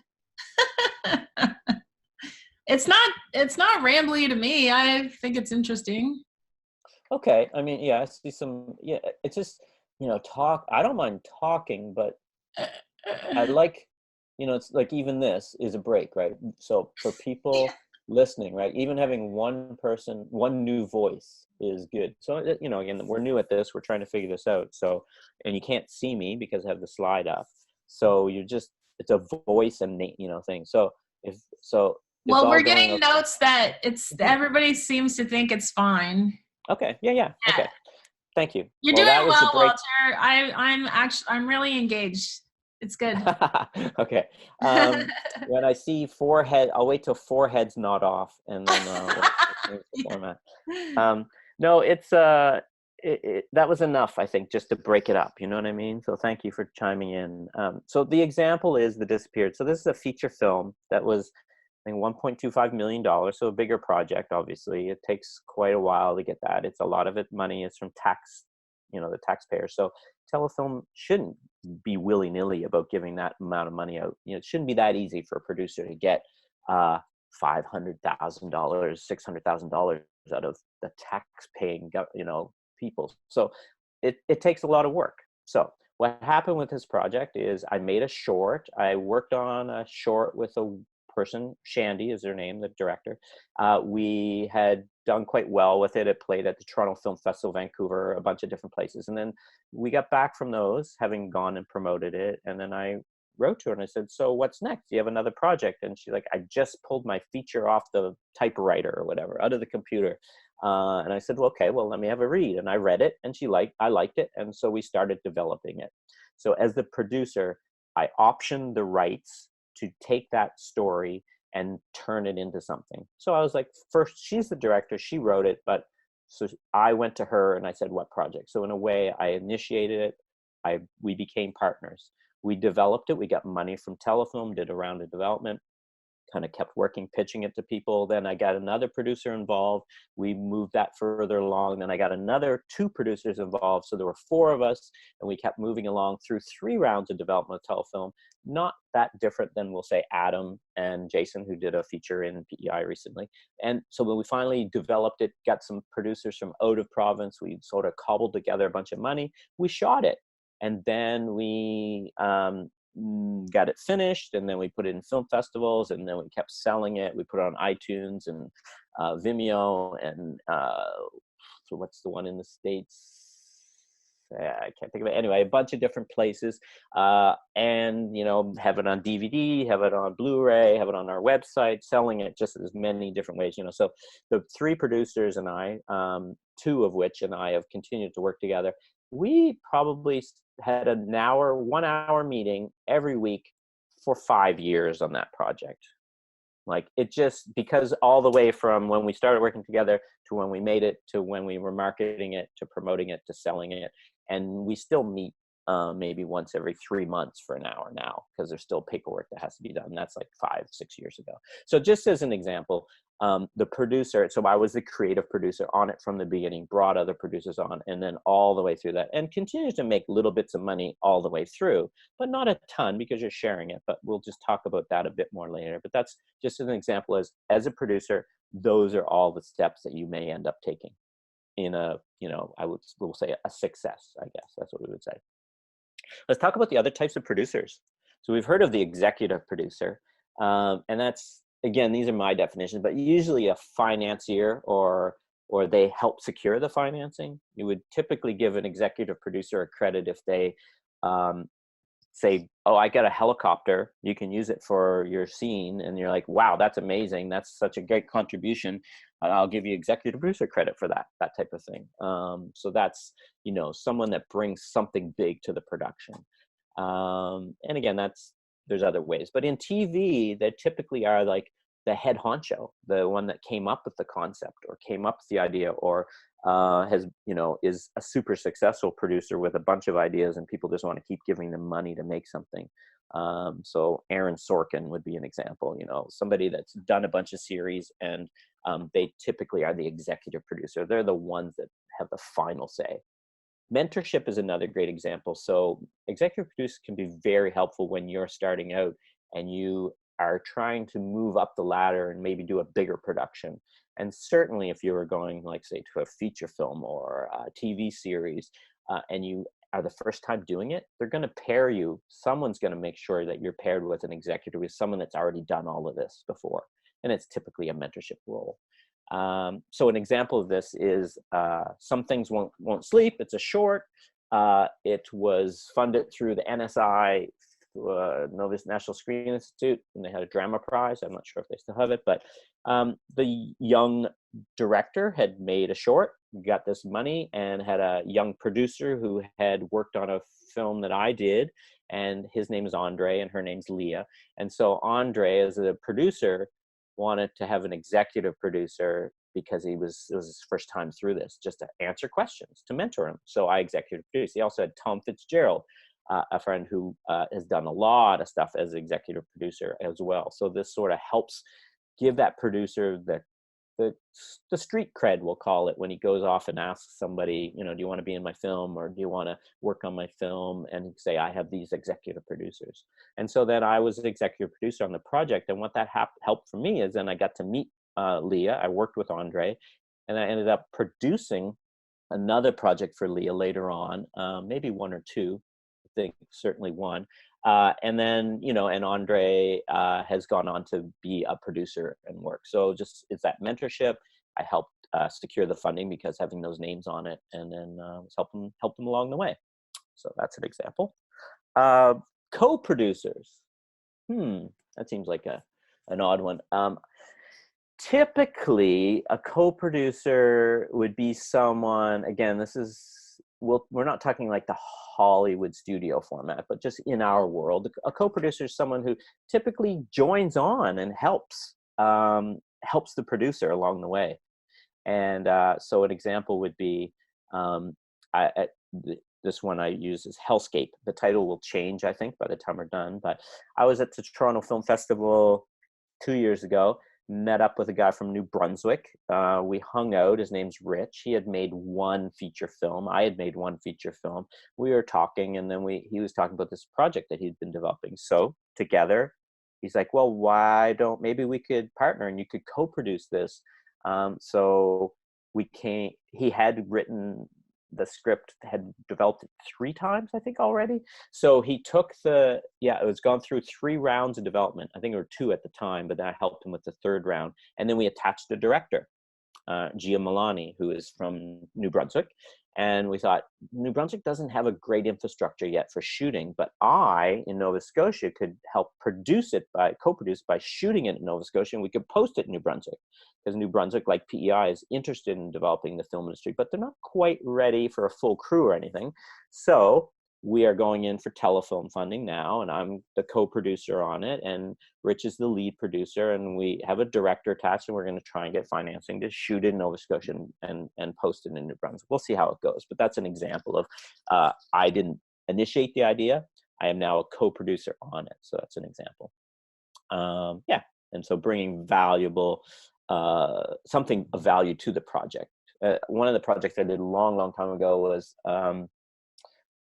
It's not rambly to me. I think it's interesting. Okay. I mean, yeah, I see some, yeah, it's just, I don't mind talking, but I like, it's like even this is a break, right? So for people listening, right, even having one person, one new voice is good. So, again, we're new at this, we're trying to figure this out. So, and you can't see me because I have the slide up. So it's a voice and, thing. So if it's Well, all we're going getting okay. notes that everybody seems to think it's fine. Okay. Yeah. Okay. Thank you. You're Well, doing that was well, the break. Walter. I'm really engaged. It's good. Okay. When I see forehead, I'll wait till forehead's not off, and then change the format. No, it's that was enough, I think, just to break it up. You know what I mean? So thank you for chiming in. So the example is The Disappeared. So this is a feature film that was, I think, $1.25 million. So a bigger project, obviously. It takes quite a while to get that. It's a lot of money is from the taxpayers. So telefilm shouldn't be willy-nilly about giving that amount of money out. It shouldn't be that easy for a producer to get $500,000, $600,000 out of the tax-paying, people. So it takes a lot of work. So what happened with this project is I made a short. I worked on a short with a person, Shandy is their name, the director. We had done quite well with it. It played at the Toronto Film Festival, Vancouver, a bunch of different places. And then we got back from those, having gone and promoted it. And then I wrote to her and I said, so what's next? Do you have another project? And she's like, I just pulled my feature off the typewriter or whatever, out of the computer. And I said, well, okay, well, let me have a read. And I read it and I liked it. And so we started developing it. So as the producer, I optioned the rights to take that story and turn it into something. So I was like, first, she's the director, she wrote it, but so I went to her and I said, what project? So in a way, I initiated it. We became partners. We developed it. We got money from Telefilm, did a round of development, kind of kept working, pitching it to people. Then I got another producer involved. We moved that further along. Then I got another 2 producers involved. So there were 4 of us, and we kept moving along through 3 rounds of development of Telefilm. Not that different than, we'll say, Adam and Jason, who did a feature in PEI recently. And so when we finally developed it, got some producers from out of province, we sort of cobbled together a bunch of money. We shot it. And then we got it finished, and then we put it in film festivals, and then we kept selling it. We put it on iTunes and Vimeo, and so what's the one in the States? I can't think of it. Anyway, a bunch of different places, and have it on DVD, have it on Blu-ray, have it on our website, selling it just as many different ways. So the 3 producers and I, 2 of which and I have continued to work together. We probably had a 1-hour meeting every week for 5 years on that project. Like, it just, because all the way from when we started working together to when we made it, to when we were marketing it, to promoting it, to selling it. And we still meet maybe once every 3 months for an hour now, because there's still paperwork that has to be done. That's like 5-6 years ago. So just as an example, the producer, so I was the creative producer on it from the beginning, brought other producers on, and then all the way through that, and continues to make little bits of money all the way through, but not a ton because you're sharing it. But we'll just talk about that a bit more later. But that's just an example. As a producer, those are all the steps that you may end up taking in we'll say a success, I guess. That's what we would say. Let's talk about the other types of producers. So we've heard of the executive producer, and that's, again, these are my definitions, but usually a financier or they help secure the financing. You would typically give an executive producer a credit if they say, oh, I got a helicopter, you can use it for your scene. And you're like, wow, that's amazing. That's such a great contribution. I'll give you executive producer credit for that type of thing. So that's, someone that brings something big to the production. And again, there's other ways, but in TV, they typically are like the head honcho, the one that came up with the concept or came up with the idea, or is a super successful producer with a bunch of ideas, and people just want to keep giving them money to make something. So Aaron Sorkin would be an example, somebody that's done a bunch of series, and they typically are the executive producer. They're the ones that have the final say. Mentorship is another great example. So executive producers can be very helpful when you're starting out and you are trying to move up the ladder and maybe do a bigger production. And certainly if you were going, like, say, to a feature film or a TV series, and you are the first time doing it, they're going to pair you. Someone's going to make sure that you're paired with an executive, with someone that's already done all of this before. And it's typically a mentorship role. So an example of this is Some Things Won't Sleep. It's a short. It was funded through the NSI, Nova National Screen Institute, and they had a drama prize. I'm not sure if they still have it, but the young director had made a short, got this money, and had a young producer who had worked on a film that I did, and his name is Andre and her name's Leah. And so Andre, as a producer, wanted to have an executive producer because it was his first time through this, just to answer questions, to mentor him. So I executive produced. He also had Tom Fitzgerald, a friend who has done a lot of stuff as executive producer as well. So this sort of helps give that producer the street cred, we'll call it, when he goes off and asks somebody, do you want to be in my film, or do you want to work on my film? And he'd say, I have these executive producers. And so then I was an executive producer on the project. And what that helped for me is then I got to meet Leah. I worked with Andre, and I ended up producing another project for Leah later on, maybe one or two, I think certainly one. And then, and Andre has gone on to be a producer and work. So just, it's that mentorship. I helped secure the funding because having those names on it, and then help them along the way. So that's an example. Co-producers. That seems like an odd one. Typically, a co-producer would be someone, again, we're not talking like the Hollywood studio format, but just in our world, a co-producer is someone who typically joins on and helps the producer along the way. And so an example would be, this one I use is Hellscape. The title will change, I think, by the time we're done. But I was at the Toronto Film Festival 2 years ago, met up with a guy from New Brunswick. We hung out. His name's Rich. He had made one feature film. I had made one feature film. We were talking, and then he was talking about this project that he'd been developing. So together, he's like, well, maybe we could partner and you could co-produce this. So he had written the script, had developed it 3 times, I think, already. So he took it was gone through 3 rounds of development. I think there were 2 at the time, but then I helped him with the 3rd round. And then we attached a director, Gia Milani, who is from New Brunswick. And we thought, New Brunswick doesn't have a great infrastructure yet for shooting, but I, in Nova Scotia, could help co-produce by shooting it in Nova Scotia, and we could post it in New Brunswick. Because New Brunswick, like PEI, is interested in developing the film industry, but they're not quite ready for a full crew or anything. So we are going in for telefilm funding now, and I'm the co-producer on it, and Rich is the lead producer, and we have a director attached, and we're going to try and get financing to shoot in Nova Scotia and post it in New Brunswick. We'll see how it goes, but that's an example of I didn't initiate the idea. I am now a co-producer on it, so that's an example. And so bringing something of value to the project. One of the projects I did a long time ago was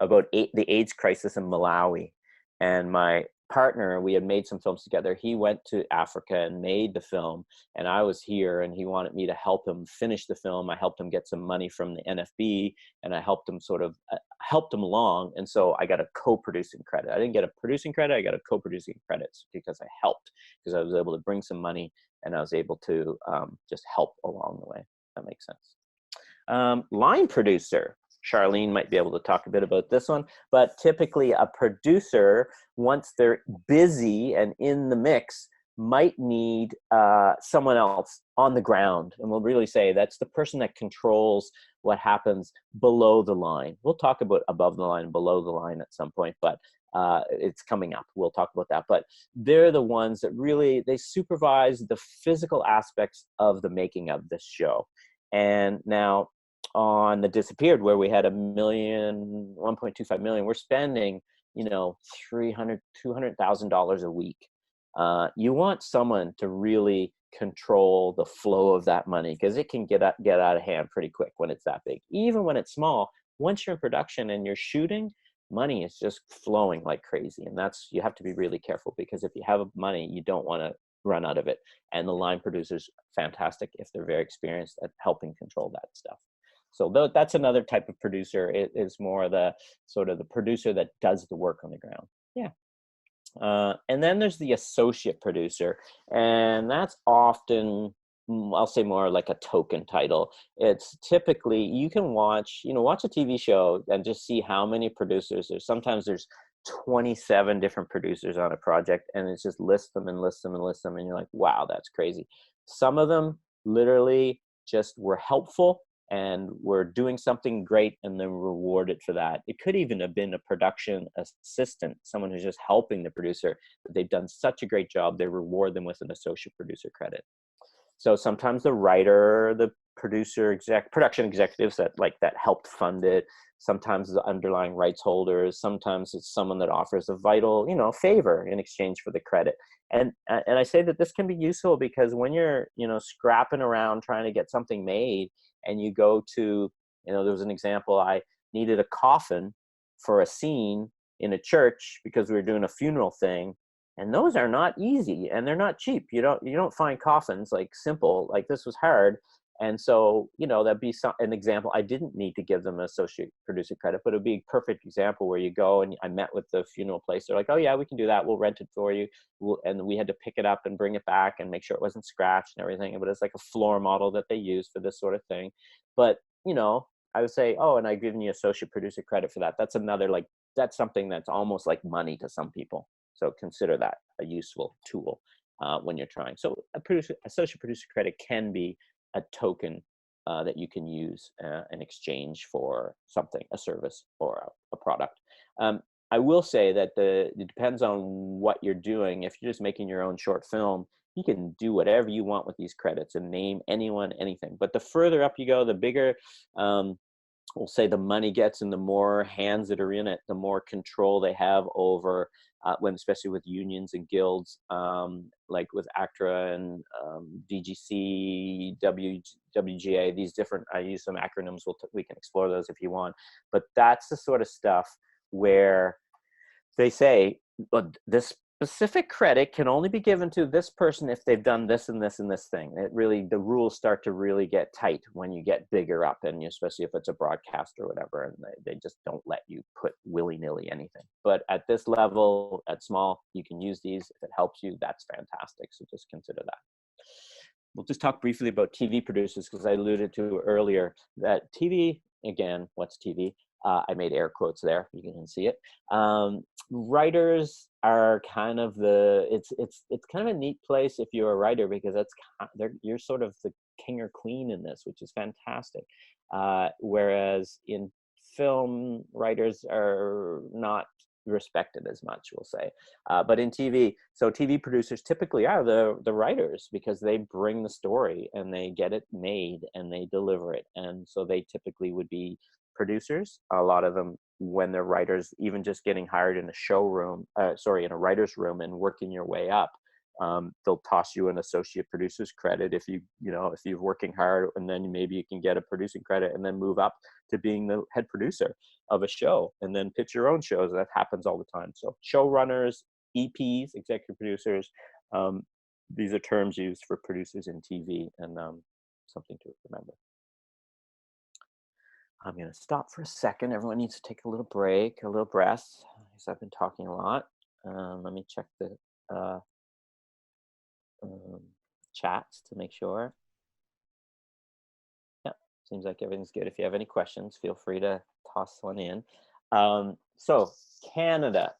about the AIDS crisis in Malawi. And my partner, we had made some films together. He went to Africa and made the film, and I was here, and he wanted me to help him finish the film. I helped him get some money from the NFB, and I helped him helped him along. And so I got a co-producing credit. I didn't get a producing credit. I got a co-producing credit because I helped, because I was able to bring some money, and I was able to just help along the way. If that makes sense. Line producer. Charlene might be able to talk a bit about this one, but typically a producer, once they're busy and in the mix, might need someone else on the ground. And we'll really say that's the person that controls what happens below the line. We'll talk about above the line and below the line at some point, but it's coming up. We'll talk about that. But they're the ones that really, they supervise the physical aspects of the making of this show. And now, on The Disappeared, where we had $1.25 million, we're spending, $200,000 a week. You want someone to really control the flow of that money, because it can get out of hand pretty quick when it's that big. Even when it's small, once you're in production and you're shooting, money is just flowing like crazy. And you have to be really careful, because if you have money, you don't want to run out of it. And the line producer's fantastic if they're very experienced at helping control that stuff. So that's another type of producer. It is more the sort of the producer that does the work on the ground. Yeah. And then there's the associate producer, and that's often, I'll say, more like a token title. It's typically, you can watch a TV show and just see how many producers there's. Sometimes there's 27 different producers on a project, and it's just list them and list them and list them, and you're like, wow, that's crazy. Some of them literally just were helpful and we're doing something great and then rewarded for that. It could even have been a production assistant, someone who's just helping the producer, but they've done such a great job, they reward them with an associate producer credit. So sometimes the writer, the producer, production executives that helped fund it, sometimes the underlying rights holders, sometimes it's someone that offers a vital, favor in exchange for the credit. And I say that this can be useful because when you're, scrapping around trying to get something made, and you go to, there was an example, I needed a coffin for a scene in a church because we were doing a funeral thing. And those are not easy, and they're not cheap. You don't find coffins simple. This was hard. And so, that'd be an example. I didn't need to give them an associate producer credit, but it'd be a perfect example where you go, and I met with the funeral place. They're like, oh yeah, we can do that. We'll rent it for you. And we had to pick it up and bring it back and make sure it wasn't scratched and everything. But it's like a floor model that they use for this sort of thing. But, I would say, oh, and I've given you associate producer credit for that. That's another, that's something that's almost like money to some people. So consider that a useful tool when you're trying. So associate producer credit can be a token that you can use in exchange for something, a service or a product. I will say that it depends on what you're doing. If you're just making your own short film, you can do whatever you want with these credits and name anyone, anything. But the further up you go, the bigger, we'll say, the money gets, and the more hands that are in it, the more control they have over, especially with unions and guilds, like with ACTRA and DGC, WGA, these different, I use some acronyms, we can explore those if you want. But that's the sort of stuff where they say, this specific credit can only be given to this person if they've done this and this and this thing. The rules start to really get tight when you get bigger up, and especially if it's a broadcast or whatever, and they just don't let you put willy-nilly anything. But at this level, at small, you can use these. If it helps you, that's fantastic. So just consider that. We'll just talk briefly about TV producers, because I alluded to earlier that TV, again, what's TV? I made air quotes there. You can see it. Writers are kind of it's kind of a neat place if you're a writer, because you're sort of the king or queen in this, which is fantastic. Whereas in film, writers are not respected as much, we'll say. But in TV, so TV producers typically are the writers, because they bring the story and they get it made and they deliver it. And so they typically would be producers. A lot of them, when they're writers, even just getting hired in a writer's room and working your way up, they'll toss you an associate producer's credit if you're working hard, and then maybe you can get a producing credit and then move up to being the head producer of a show and then pitch your own shows. That happens all the time. So showrunners, EPs, executive producers, these are terms used for producers in TV, and something to remember. I'm going to stop for a second. Everyone needs to take a little break, a little breath, because I've been talking a lot. Let me check the chats to make sure. Yeah, seems like everything's good. If you have any questions, feel free to toss one in. So Canada,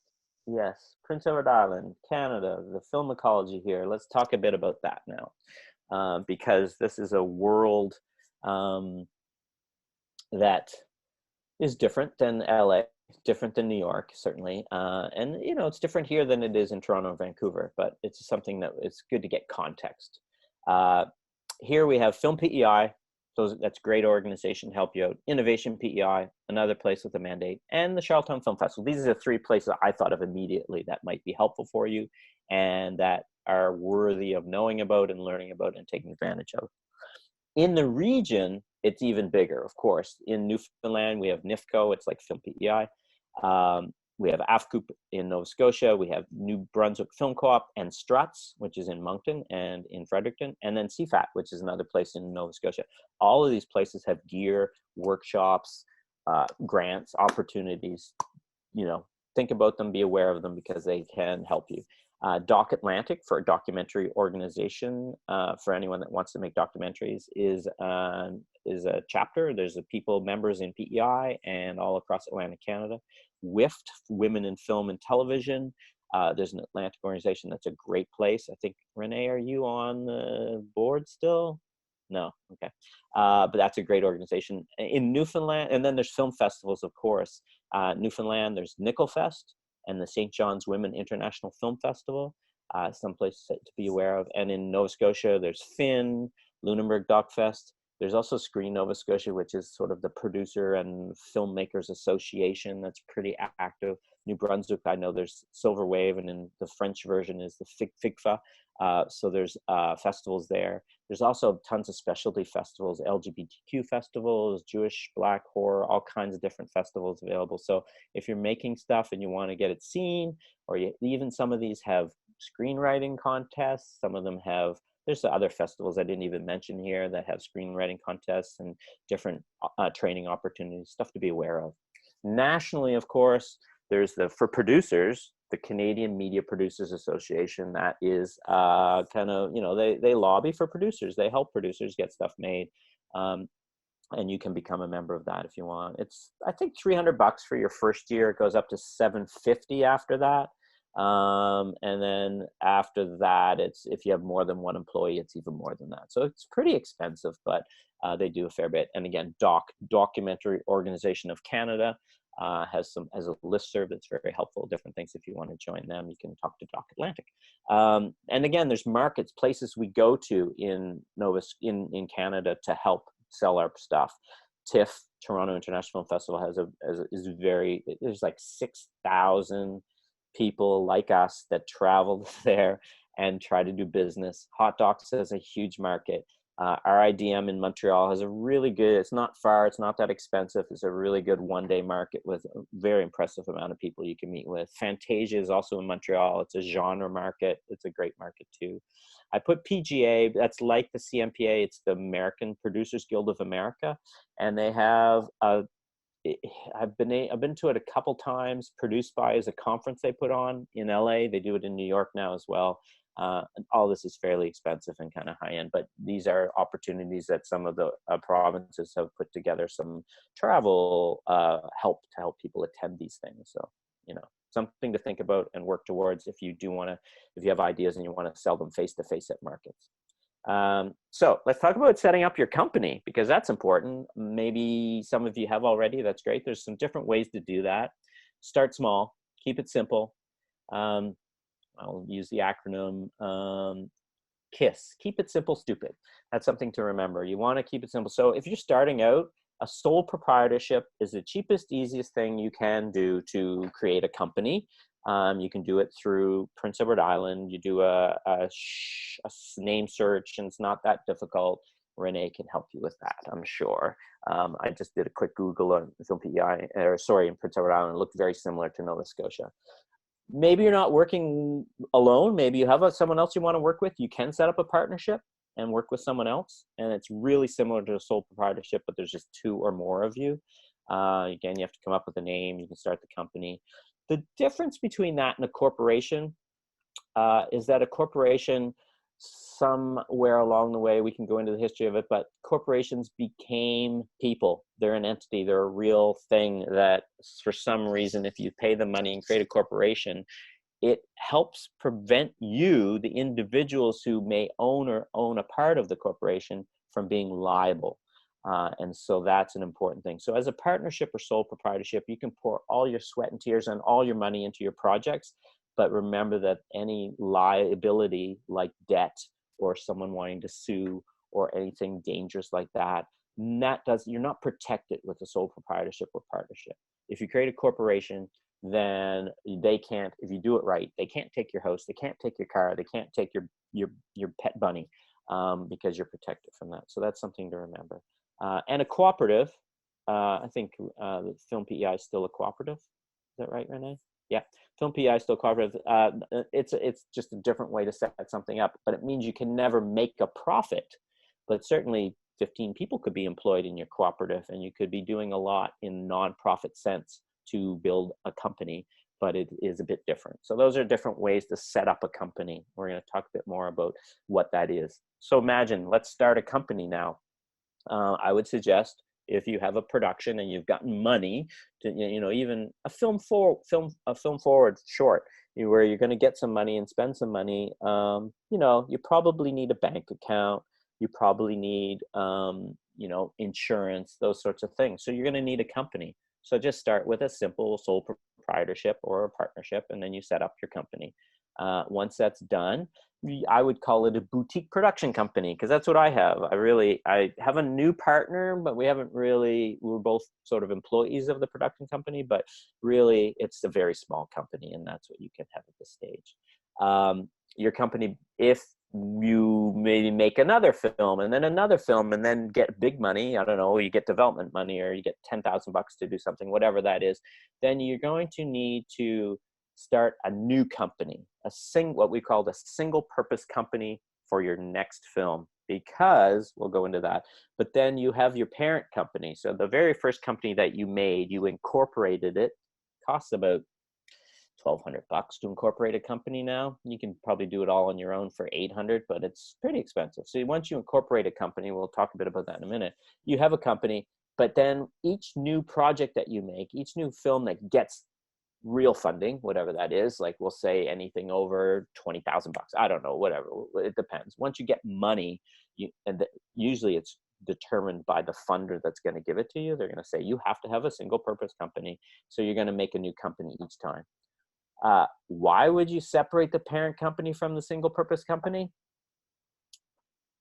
yes, Prince Edward Island, Canada, the film ecology here. Let's talk a bit about that now, because this is a world that is different than LA, different than New York, certainly. And, it's different here than it is in Toronto and Vancouver, but it's something that it's good to get context. Here we have FilmPEI, that's a great organization to help you out. Innovation PEI, another place with a mandate, and the Charlottetown Film Festival. These are the three places I thought of immediately that might be helpful for you and that are worthy of knowing about and learning about and taking advantage of. In the region, it's even bigger, of course. In Newfoundland, we have NIFCO. It's like FilmPEI. We have AFCOOP in Nova Scotia. We have New Brunswick Film Co-op and Struts, which is in Moncton and in Fredericton, and then CFAT, which is another place in Nova Scotia. All of these places have gear, workshops, grants, opportunities. You know, think about them, be aware of them, because they can help you. Doc Atlantic, for a documentary organization, for anyone that wants to make documentaries, is a chapter. There's a people, members in PEI and all across Atlantic Canada. WIFT, Women in Film and Television. There's an Atlantic organization that's a great place. I think, Renee, are you on the board still? No, okay. But that's a great organization. In Newfoundland, and then there's film festivals, of course. Newfoundland, there's Nickelfest and the St. John's Women International Film Festival, some places to be aware of. And in Nova Scotia, there's Finn, Lunenburg Doc Fest. There's also Screen Nova Scotia, which is sort of the producer and filmmakers association that's pretty active. New Brunswick, I know there's Silver Wave, and in the French version is the FIGFA. So there's festivals there. There's also tons of specialty festivals, LGBTQ festivals, Jewish, Black, horror, all kinds of different festivals available. So if you're making stuff and you want to get it seen, or even some of these have screenwriting contests, some of them have, there's other festivals I didn't even mention here that have screenwriting contests and different training opportunities, stuff to be aware of. Nationally, of course, there's for producers, the Canadian Media Producers Association. That is kind of, you know, they lobby for producers. They help producers get stuff made. And you can become a member of that if you want. It's, I think, $300 for your first year. It goes up to $750 after that. And then after that, it's, if you have more than one employee, it's even more than that. So it's pretty expensive, but they do a fair bit. And again, Documentary Organization of Canada has a listserv that's very helpful. Different things. If you want to join them, you can talk to Doc Atlantic. And again, there's markets, places we go to in Canada to help sell our stuff. TIFF, Toronto International Film Festival, there's like 6,000 people like us that travel there and try to do business. Hot Docs has a huge market. RIDM in Montreal has a really good, it's not far, it's not that expensive, it's a really good one-day market with a very impressive amount of people you can meet with. Fantasia is also in Montreal. It's a genre market. It's a great market too. I put PGA, that's like the CMPA, it's the American Producers Guild of America, and they have I've been to it a couple times. Produced By is a conference they put on in LA. They do it in New York now as well. And all this is fairly expensive and kind of high end, but these are opportunities that some of the provinces have put together some travel help to help people attend these things. So, you know, something to think about and work towards if you have ideas and you want to sell them face to face at markets. So let's talk about setting up your company, because that's important. Maybe some of you have already. That's great. There's some different ways to do that. Start small, keep it simple. I'll use the acronym KISS. Keep it simple, stupid. That's something to remember. You want to keep it simple. So if you're starting out, a sole proprietorship is the cheapest, easiest thing you can do to create a company. You can do it through Prince Edward Island. You do a name search, and it's not that difficult. Renee can help you with that, I'm sure. I just did a quick Google on FilmPEI, in Prince Edward Island. It looked very similar to Nova Scotia. Maybe you're not working alone. Maybe you have someone else you want to work with. You can set up a partnership and work with someone else. And it's really similar to a sole proprietorship, but there's just 2 or more of you. Again, you have to come up with a name. You can start the company. The difference between that and a corporation is that a corporation, somewhere along the way, we can go into the history of it, but corporations became people. They're an entity. They're a real thing that, for some reason, if you pay them money and create a corporation, it helps prevent you, the individuals who may own a part of the corporation, from being liable. And so that's an important thing. So as a partnership or sole proprietorship, you can pour all your sweat and tears and all your money into your projects. But remember that any liability like debt or someone wanting to sue or anything dangerous like that, you're not protected with a sole proprietorship or partnership. If you create a corporation, then they can't, if you do it right, they can't take your house, they can't take your car, they can't take your pet bunny, because you're protected from that. So that's something to remember. And a cooperative, I think the FilmPEI is still a cooperative. that right, Renee? Yeah, FilmPEI is still cooperative. It's just a different way to set something up, but it means you can never make a profit. But certainly 15 people could be employed in your cooperative, and you could be doing a lot in nonprofit sense to build a company, but it is a bit different. So those are different ways to set up a company. We're going to talk a bit more about what that is. So imagine, let's start a company now. I would suggest if you have a production and you've gotten money to, even a film forward short, where you're going to get some money and spend some money, you probably need a bank account. You probably need, insurance, those sorts of things. So you're going to need a company. So just start with a simple sole proprietorship or a partnership, and then you set up your company. Once that's done, I would call it a boutique production company, because that's what I have. I have a new partner, but we're both sort of employees of the production company, but really it's a very small company, and that's what you can have at this stage. Your company, if you maybe make another film and then another film and then get big money, I don't know, you get development money or you get $10,000 to do something, whatever that is, then you're going to need to start a new company, what we call the single purpose company for your next film, because we'll go into that. But then you have your parent company. So the very first company that you made, you incorporated it, costs about $1,200 to incorporate a company now. You can probably do it all on your own for $800, but it's pretty expensive. So once you incorporate a company, we'll talk a bit about that in a minute, you have a company, but then each new project that you make, each new film that gets real funding, whatever that is, like we'll say anything over $20,000, I don't know, whatever, it depends. Once you get money, usually it's determined by the funder that's going to give it to you. They're going to say you have to have a single purpose company, so you're going to make a new company each time. Why would you separate the parent company from the single purpose company?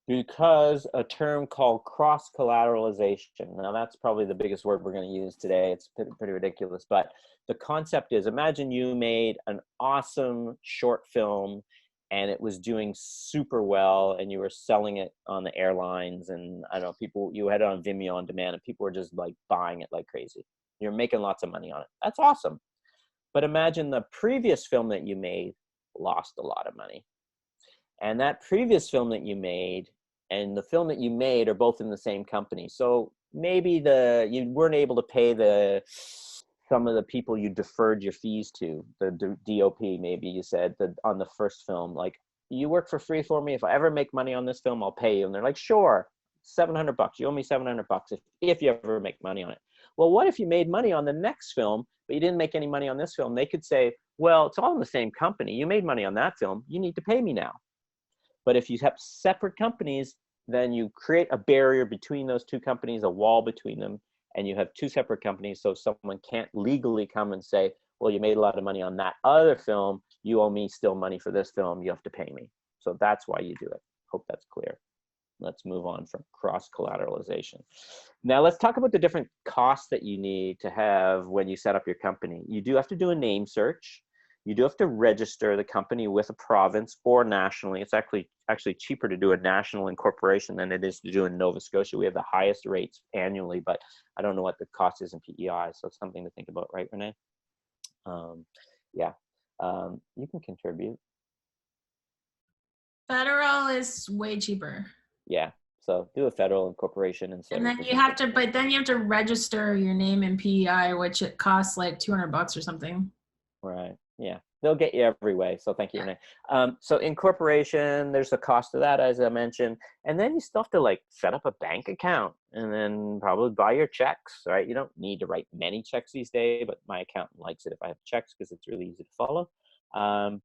Because a term called cross-collateralization. Now that's probably the biggest word we're going to use today. It's pretty ridiculous, but the concept is, imagine you made an awesome short film and it was doing super well and you were selling it on the airlines, and I don't know, you had it on Vimeo on demand and people were just like buying it like crazy. You're making lots of money on it. That's awesome. But imagine the previous film that you made lost a lot of money. And that previous film that you made and the film that you made are both in the same company. So maybe you weren't able to pay some of the people you deferred your fees to, the DOP, maybe you said that on the first film, like, you work for free for me. If I ever make money on this film, I'll pay you. And they're like, sure, $700. You owe me $700 if you ever make money on it. Well, what if you made money on the next film, but you didn't make any money on this film? They could say, well, it's all in the same company. You made money on that film. You need to pay me now. But if you have separate companies, then you create a barrier between those two companies, a wall between them, and you have two separate companies, so someone can't legally come and say, well, you made a lot of money on that other film, you owe me still money for this film, you have to pay me. So that's why you do it. Hope that's clear. Let's move on from cross-collateralization. Now let's talk about the different costs that you need to have when you set up your company. You do have to do a name search. You do have to register the company with a province or nationally. It's actually cheaper to do a national incorporation than it is to do in Nova Scotia. We have the highest rates annually, but I don't know what the cost is in PEI, so it's something to think about, right, Renee? You can contribute. Federal is way cheaper. Yeah, so do a federal incorporation and then you have to register your name in PEI, which it costs like $200 or something. Right. Yeah, they'll get you every way. So thank you, Renee. So incorporation, there's a cost to that, as I mentioned, and then you still have to like set up a bank account and then probably buy your checks. Right? You don't need to write many checks these days, but my accountant likes it if I have checks because it's really easy to follow.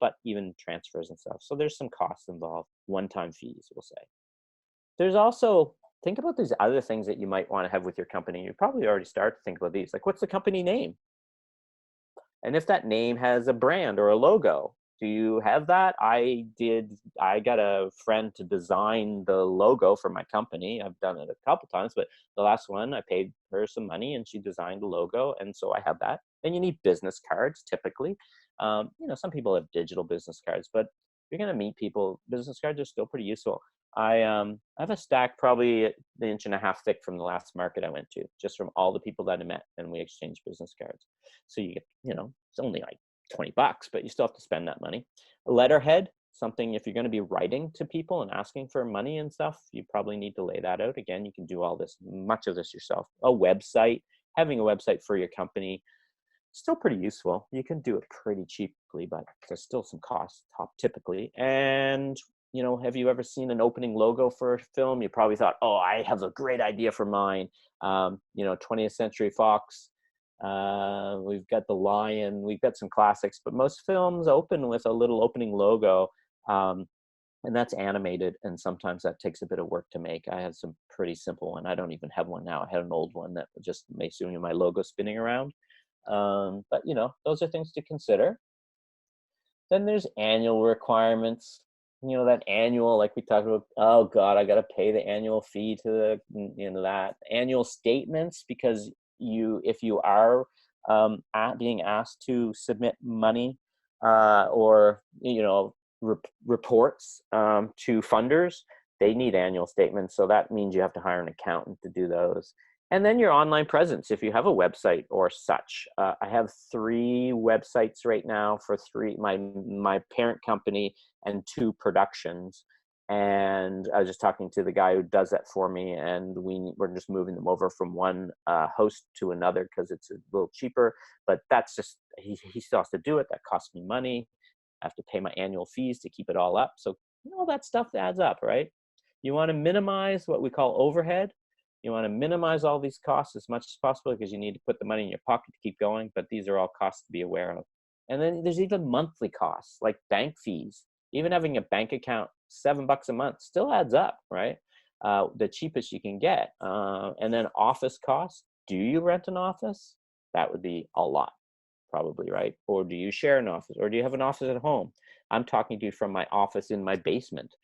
But even transfers and stuff. So there's some costs involved. One-time fees, we'll say. There's also, think about these other things that you might want to have with your company. You probably already started to think about these. Like, what's the company name? And if that name has a brand or a logo, do you have that? I got a friend to design the logo for my company. I've done it a couple times, but the last one I paid her some money and she designed a logo. And so I have that. Then you need business cards typically. Some people have digital business cards, but if you're going to meet people, business cards are still pretty useful. I have a stack probably an inch and a half thick from the last market I went to, just from all the people that I met, and we exchanged business cards. So you get, it's only like $20, but you still have to spend that money. A letterhead, something if you're going to be writing to people and asking for money and stuff, you probably need to lay that out. Again, you can do much of this yourself. A website, having a website for your company, still pretty useful. You can do it pretty cheaply, but there's still some costs typically. And have you ever seen an opening logo for a film? You probably thought, oh, I have a great idea for mine. 20th Century Fox, we've got The Lion, we've got some classics, but most films open with a little opening logo, and that's animated, and sometimes that takes a bit of work to make. I have some pretty simple one. I don't even have one now. I had an old one that just makes my logo spinning around. But those are things to consider. Then there's annual requirements. That annual, like we talked about, oh God, I got to pay the annual fee to that annual statements, because if you are being asked to submit money or reports to funders, they need annual statements. So that means you have to hire an accountant to do those. And then your online presence, if you have a website or such. I have 3 websites right now for my parent company and 2 productions. And I was just talking to the guy who does that for me, and we're just moving them over from one host to another because it's a little cheaper. But that's just, he still has to do it. That costs me money. I have to pay my annual fees to keep it all up. So all that stuff adds up, right? You want to minimize what we call overhead. You want to minimize all these costs as much as possible, because you need to put the money in your pocket to keep going, but these are all costs to be aware of. And then there's even monthly costs, like bank fees. Even having a bank account, $7 a month still adds up, right? The cheapest you can get. And then office costs. Do you rent an office? That would be a lot, probably, right? Or do you share an office? Or do you have an office at home? I'm talking to you from my office in my basement,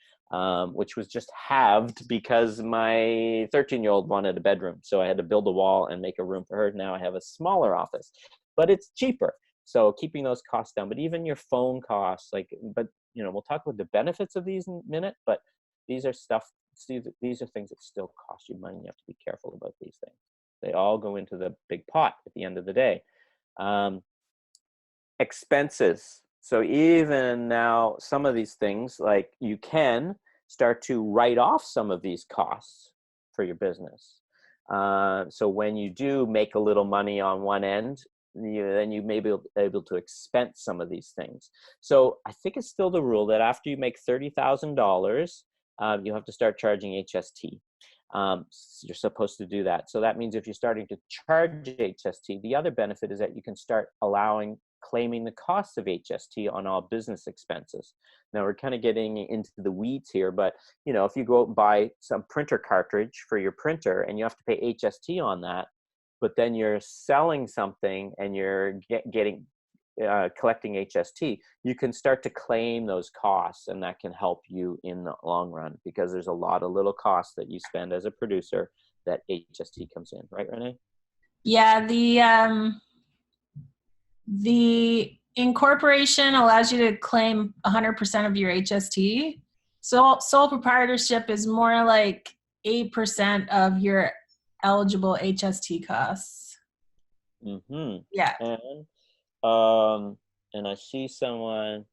which was just halved because my 13-year-old wanted a bedroom. So I had to build a wall and make a room for her. Now I have a smaller office, but it's cheaper. So keeping those costs down, but even your phone costs, we'll talk about the benefits of these in a minute, but these are these are things that still cost you money. You have to be careful about these things. They all go into the big pot at the end of the day. Expenses. So even now, some of these things, like you can start to write off some of these costs for your business. So when you do make a little money on one end, then you may be able to expense some of these things. So I think it's still the rule that after you make $30,000, you have to start charging HST. You're supposed to do that. So that means if you're starting to charge HST, the other benefit is that you can start claiming the cost of HST on all business expenses. Now we're kind of getting into the weeds here, but if you go out and buy some printer cartridge for your printer and you have to pay HST on that, but then you're selling something and you're collecting HST, you can start to claim those costs, and that can help you in the long run, because there's a lot of little costs that you spend as a producer that HST comes in, right, Renee? Yeah, the incorporation allows you to claim 100% of your HST. So sole proprietorship is more like 8% of your eligible HST costs. Mm-hmm. Yeah. And I see someone,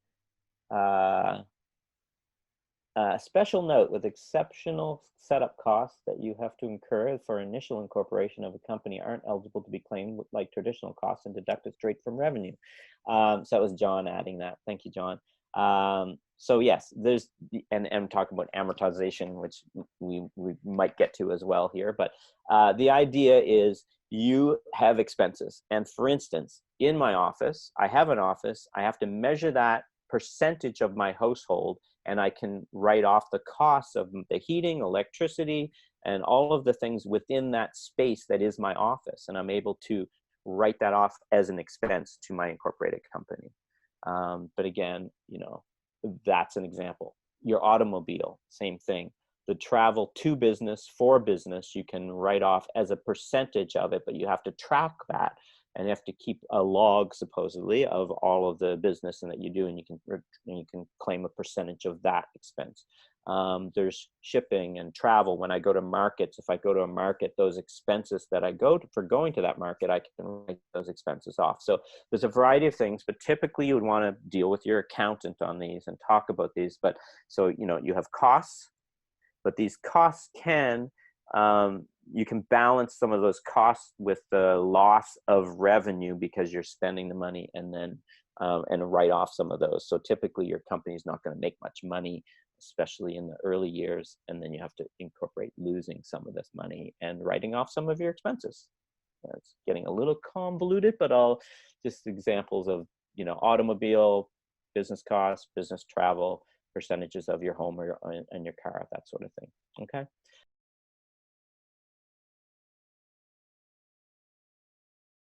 special note, with exceptional setup costs that you have to incur for initial incorporation of a company aren't eligible to be claimed like traditional costs and deducted straight from revenue. So that was John adding that. Thank you, John. So yes, there's, and I'm talking about amortization, which we might get to as well here, but the idea is you have expenses. And for instance, in my office, I have an office, I have to measure that percentage of my household, and I can write off the costs of the heating, electricity, and all of the things within that space that is my office. And I'm able to write that off as an expense to my incorporated company. But again, that's an example. Your automobile, same thing. The travel to business, for business, you can write off as a percentage of it, but you have to track that. and you have to keep a log supposedly of all of the business and that you do, and you can claim a percentage of that expense. There's shipping and travel. When I go to markets, if I go to a market, those expenses that I go to for going to that market, I can write those expenses off. So there's a variety of things, but typically you would want to deal with your accountant on these and talk about these. But so, you know, you have costs, but these costs can, you can balance some of those costs with the loss of revenue because you're spending the money, and then and write off some of those. So typically your company is not going to make much money, especially in the early years, and then you have to incorporate losing some of this money and writing off some of your expenses. It's getting a little convoluted, but all just examples of, you know, automobile, business costs, business travel, percentages of your home or and your car, that sort of thing. Okay.